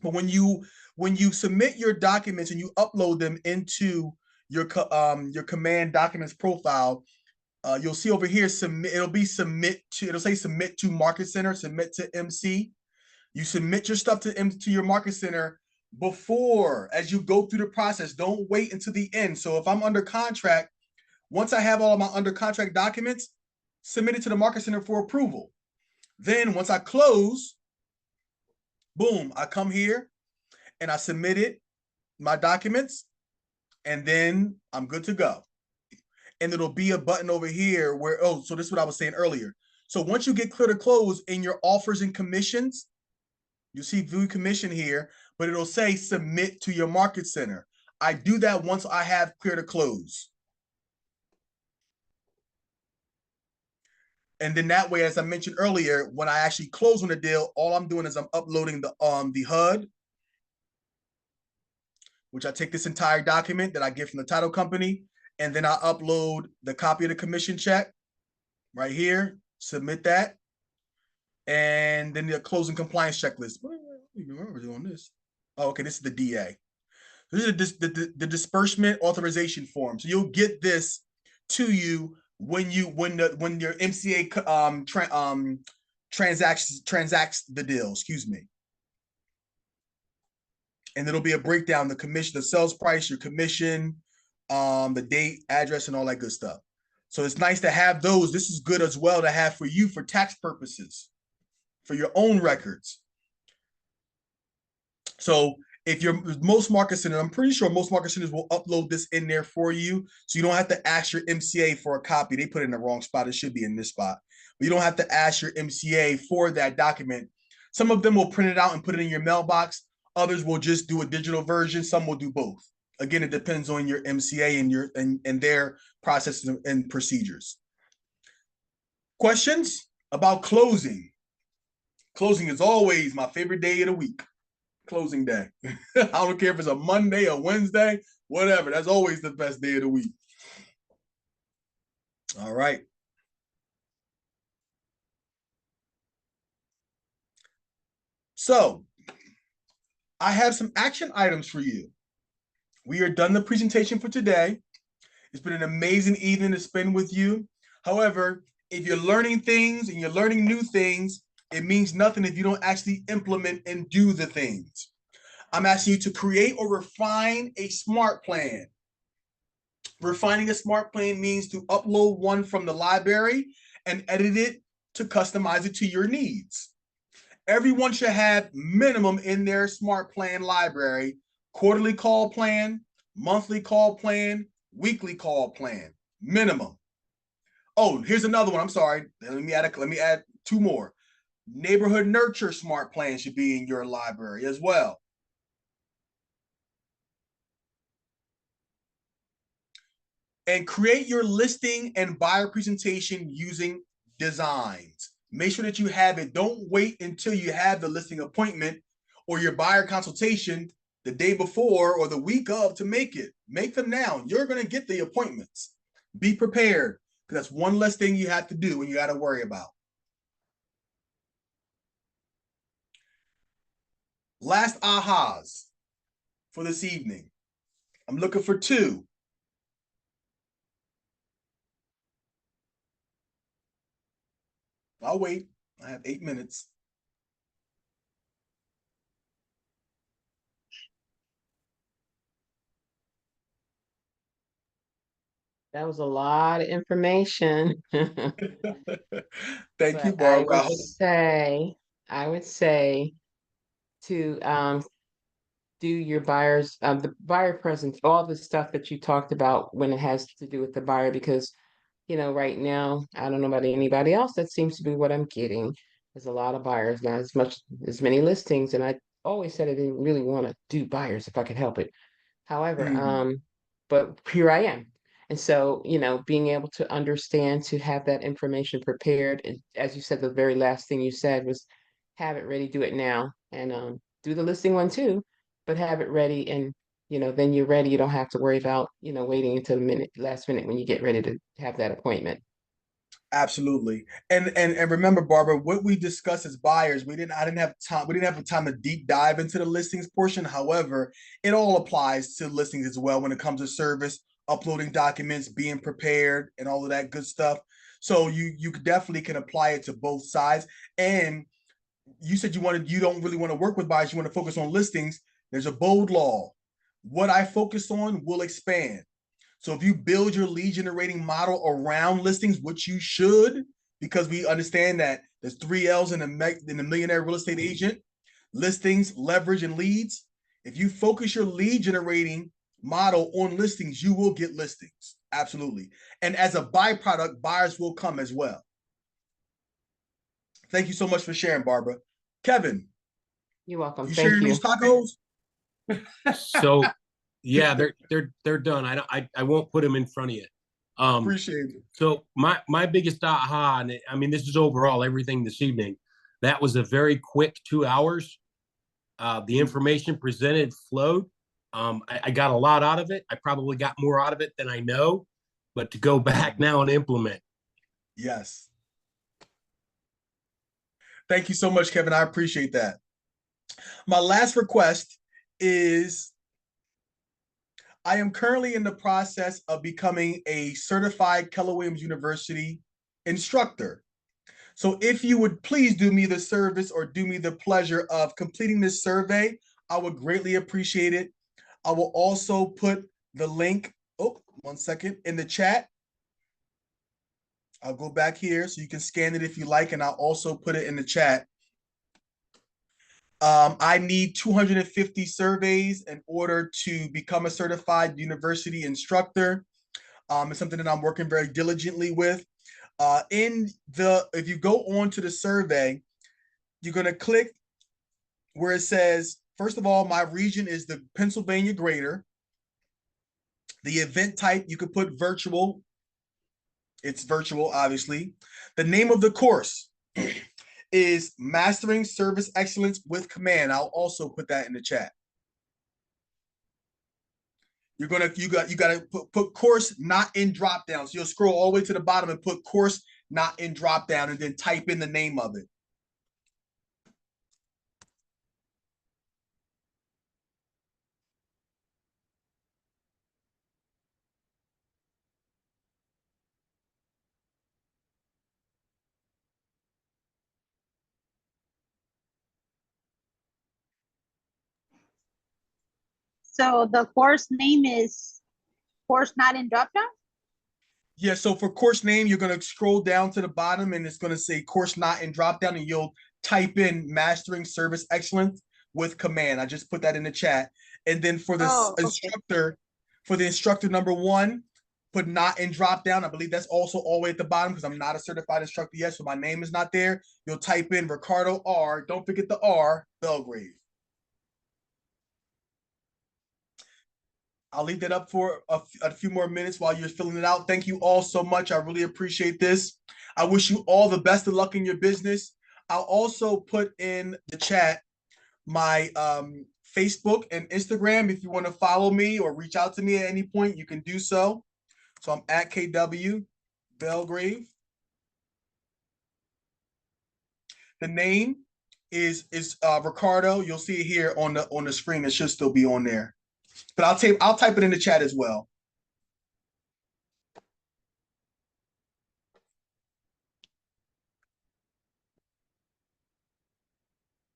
But when you submit your documents and you upload them into your Command documents profile, you'll see over here it'll say submit to Market Center, submit to MC. You submit your stuff to your Market Center before, as you go through the process. Don't wait until the end. So if I'm under contract, once I have all of my under contract documents, submit it to the Market Center for approval. Then once I close, boom, I come here and I submitted my documents, and then I'm good to go. And it'll be a button over here where, so this is what I was saying earlier. So once you get clear to close in your offers and commissions, you see view commission here, but it'll say submit to your Market Center. I do that once I have clear to close. And then that way, as I mentioned earlier, when I actually close on the deal, all I'm doing is I'm uploading the HUD, which I take this entire document that I get from the title company, and then I upload the copy of the commission check right here, submit that, and then the closing compliance checklist. I don't even remember doing this. Oh, okay, this is the DA. This is the disbursement authorization form. So you'll get this to you when your MCA transacts the deal, excuse me. And it'll be a breakdown, the commission, the sales price, your commission, the date, address, and all that good stuff. So it's nice to have those. This is good as well to have for you for tax purposes, for your own records. So if most Market Centers, I'm pretty sure most Market Centers will upload this in there for you. So you don't have to ask your MCA for a copy. They put it in the wrong spot. It should be in this spot. But you don't have to ask your MCA for that document. Some of them will print it out and put it in your mailbox. Others will just do a digital version. Some will do both. Again, it depends on your MCA and their processes and procedures. Questions about closing? Closing is always my favorite day of the week. Closing day. I don't care if it's a Monday or Wednesday, whatever. That's always the best day of the week. All right. So I have some action items for you. We are done the presentation for today. It's been an amazing evening to spend with you. However, if you're learning things and you're learning new things, it means nothing if you don't actually implement and do the things. I'm asking you to create or refine a smart plan. Refining a smart plan means to upload one from the library and edit it to customize it to your needs. Everyone should have minimum in their smart plan library, quarterly call plan, monthly call plan, weekly call plan, minimum. Oh, here's another one. I'm sorry. Let me add 2 more. Neighborhood nurture smart plan should be in your library as well. And create your listing and buyer presentation using designs. Make sure that you have it. Don't wait until you have the listing appointment or your buyer consultation the day before or the week of to make it. Make them now. You're going to get the appointments. Be prepared. That's one less thing you have to do and you got to worry about. Last ahas for this evening. I'm looking for 2. I'll wait. I have 8 minutes. That was a lot of information. Thank you, But Barbara. I would say to do your buyers, the buyer presence, all the stuff that you talked about when it has to do with the buyer, because, right now, I don't know about anybody else, that seems to be what I'm getting. There's a lot of buyers, not as many listings, and I always said I didn't really want to do buyers if I could help it. However, but here I am. And so, being able to understand, to have that information prepared, and as you said, the very last thing you said was have it ready, do it now, and do the listing one too, but have it ready, and then you're ready. You don't have to worry about, waiting until the last minute when you get ready to have that appointment. Absolutely. And remember, Barbara, what we discussed as buyers, I didn't have time, we didn't have time to deep dive into the listings portion. However, it all applies to listings as well when it comes to service, uploading documents, being prepared, and all of that good stuff. So you definitely can apply it to both sides. And you said you don't really want to work with buyers, you want to focus on listings. There's a bold law. What I focus on will expand. So if you build your lead generating model around listings, which you should, because we understand that there's 3 L's in the Millionaire Real Estate Agent: listings, leverage, and leads. If you focus your lead generating model on listings, you will get listings. Absolutely. And as a byproduct, buyers will come as well. Thank you so much for sharing, Barbara. Kevin. You're welcome. You Thank sharing you. these tacos? So, yeah, they're done. I won't put them in front of you. Appreciate it. So my biggest aha, and I mean, this is overall everything this evening. That was a very quick 2 hours. The information presented flowed. I got a lot out of it. I probably got more out of it than I know, but to go back now and implement. Yes. Thank you so much, Kevin. I appreciate that. My last request is I am currently in the process of becoming a certified Keller Williams University instructor. So if you would please do me the service or do me the pleasure of completing this survey, I would greatly appreciate it. I will also put the link, 1 second, in the chat. I'll go back here so you can scan it if you like, and I'll also put it in the chat. I need 250 surveys in order to become a certified university instructor. It's something that I'm working very diligently with. If you go on to the survey, you're going to click where it says, first of all, my region is the Pennsylvania Greater. The event type, you could put virtual. It's virtual, obviously. The name of the course is Mastering Service Excellence with Command. I'll also put that in the chat. You got to put course not in drop down. So you'll scroll all the way to the bottom and put course not in drop down, and then type in the name of it. So the course name is course not in dropdown? Yeah, so for course name, you're going to scroll down to the bottom and it's going to say course not in dropdown, and you'll type in Mastering Service Excellence with Command. I just put that in the chat. And then for the instructor, for the instructor number 1, put not in dropdown. I believe that's also all the way at the bottom because I'm not a certified instructor yet, so my name is not there. You'll type in Ricardo R. Don't forget the R, Belgrave. I'll leave that up for a few more minutes while you're filling it out. Thank you all so much. I really appreciate this. I wish you all the best of luck in your business. I'll also put in the chat my Facebook and Instagram. If you want to follow me or reach out to me at any point, you can do so. So I'm at KW Belgrave. The name is Ricardo. You'll see it here on the screen. It should still be on there, but I'll type it in the chat as well.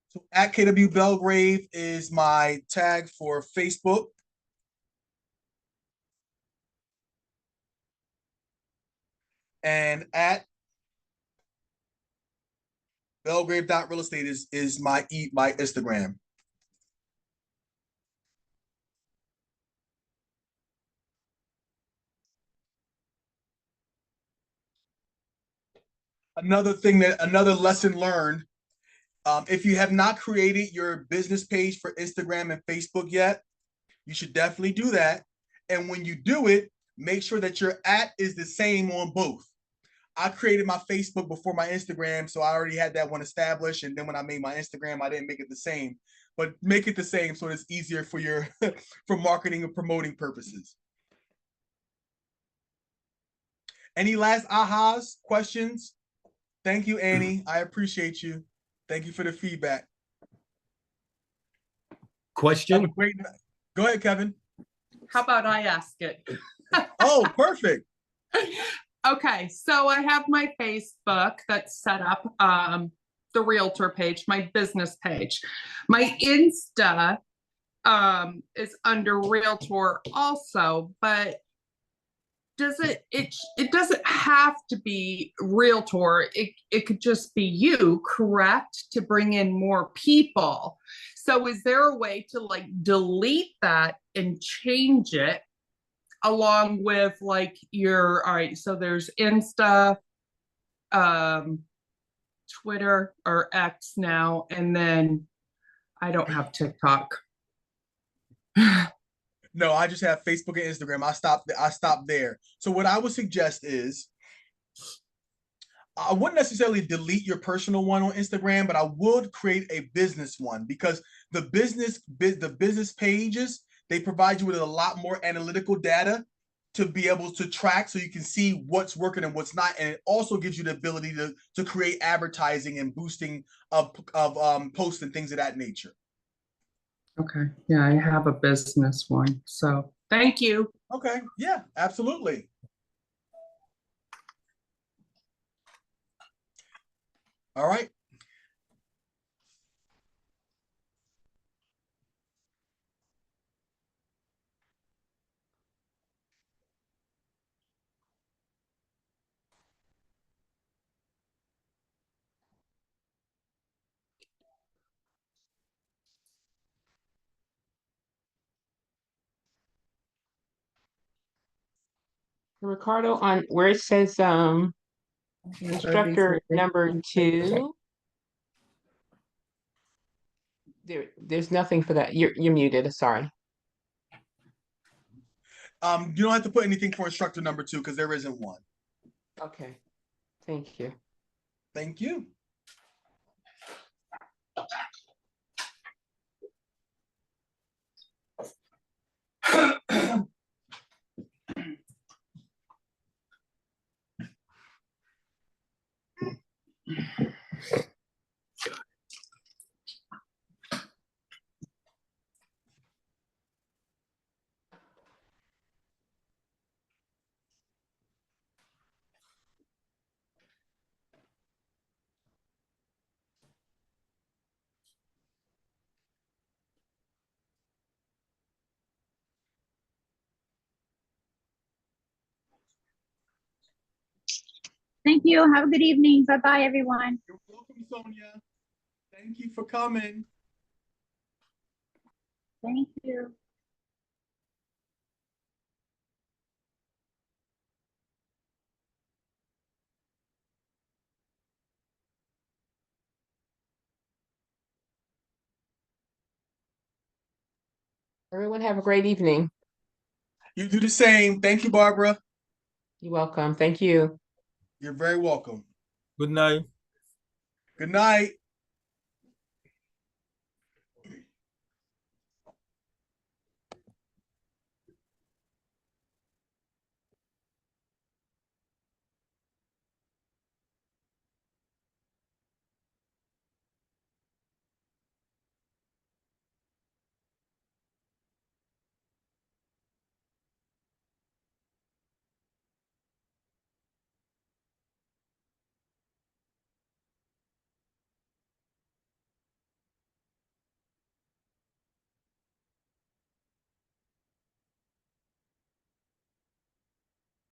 So at KW Belgrave is my tag for Facebook. And at Belgrave.realestate is my Instagram. Another lesson learned, if you have not created your business page for Instagram and Facebook yet, you should definitely do that. And when you do it, make sure that your @ is the same on both. I created my Facebook before my Instagram, so I already had that one established. And then when I made my Instagram, I didn't make it the same, but make it the same so it's easier for your for marketing and promoting purposes. Any last ahas, questions? Thank you, Annie. I appreciate you. Thank you for the feedback. Question? Great night. Go ahead, Kevin. How about I ask it? Oh, perfect. Okay, so I have my Facebook that's set up, the realtor page, my business page. My Insta is under realtor also, but it doesn't have to be realtor. It could just be you, correct? To bring in more people. So is there a way to like delete that and change it along with like your, all right, so there's Insta, Twitter or X now, and then I don't have TikTok. No, I just have Facebook and Instagram. I stopped there. So what I would suggest is, I wouldn't necessarily delete your personal one on Instagram, but I would create a business one, because the business pages, they provide you with a lot more analytical data to be able to track, so you can see what's working and what's not. And it also gives you the ability to create advertising and boosting of posts and things of that nature. Okay, yeah, I have a business one, so thank you. Okay, yeah, absolutely. All right. Ricardo, on where it says instructor number 2, there's nothing for that. You're muted. Sorry. You don't have to put anything for instructor number 2 because there isn't one. Okay. Thank you. Thank you. Thank you. Have a good evening. Bye-bye, everyone. You're welcome, Sonia. Thank you for coming. Thank you. Everyone have a great evening. You do the same. Thank you, Barbara. You're welcome. Thank you. You're very welcome. Good night. Good night.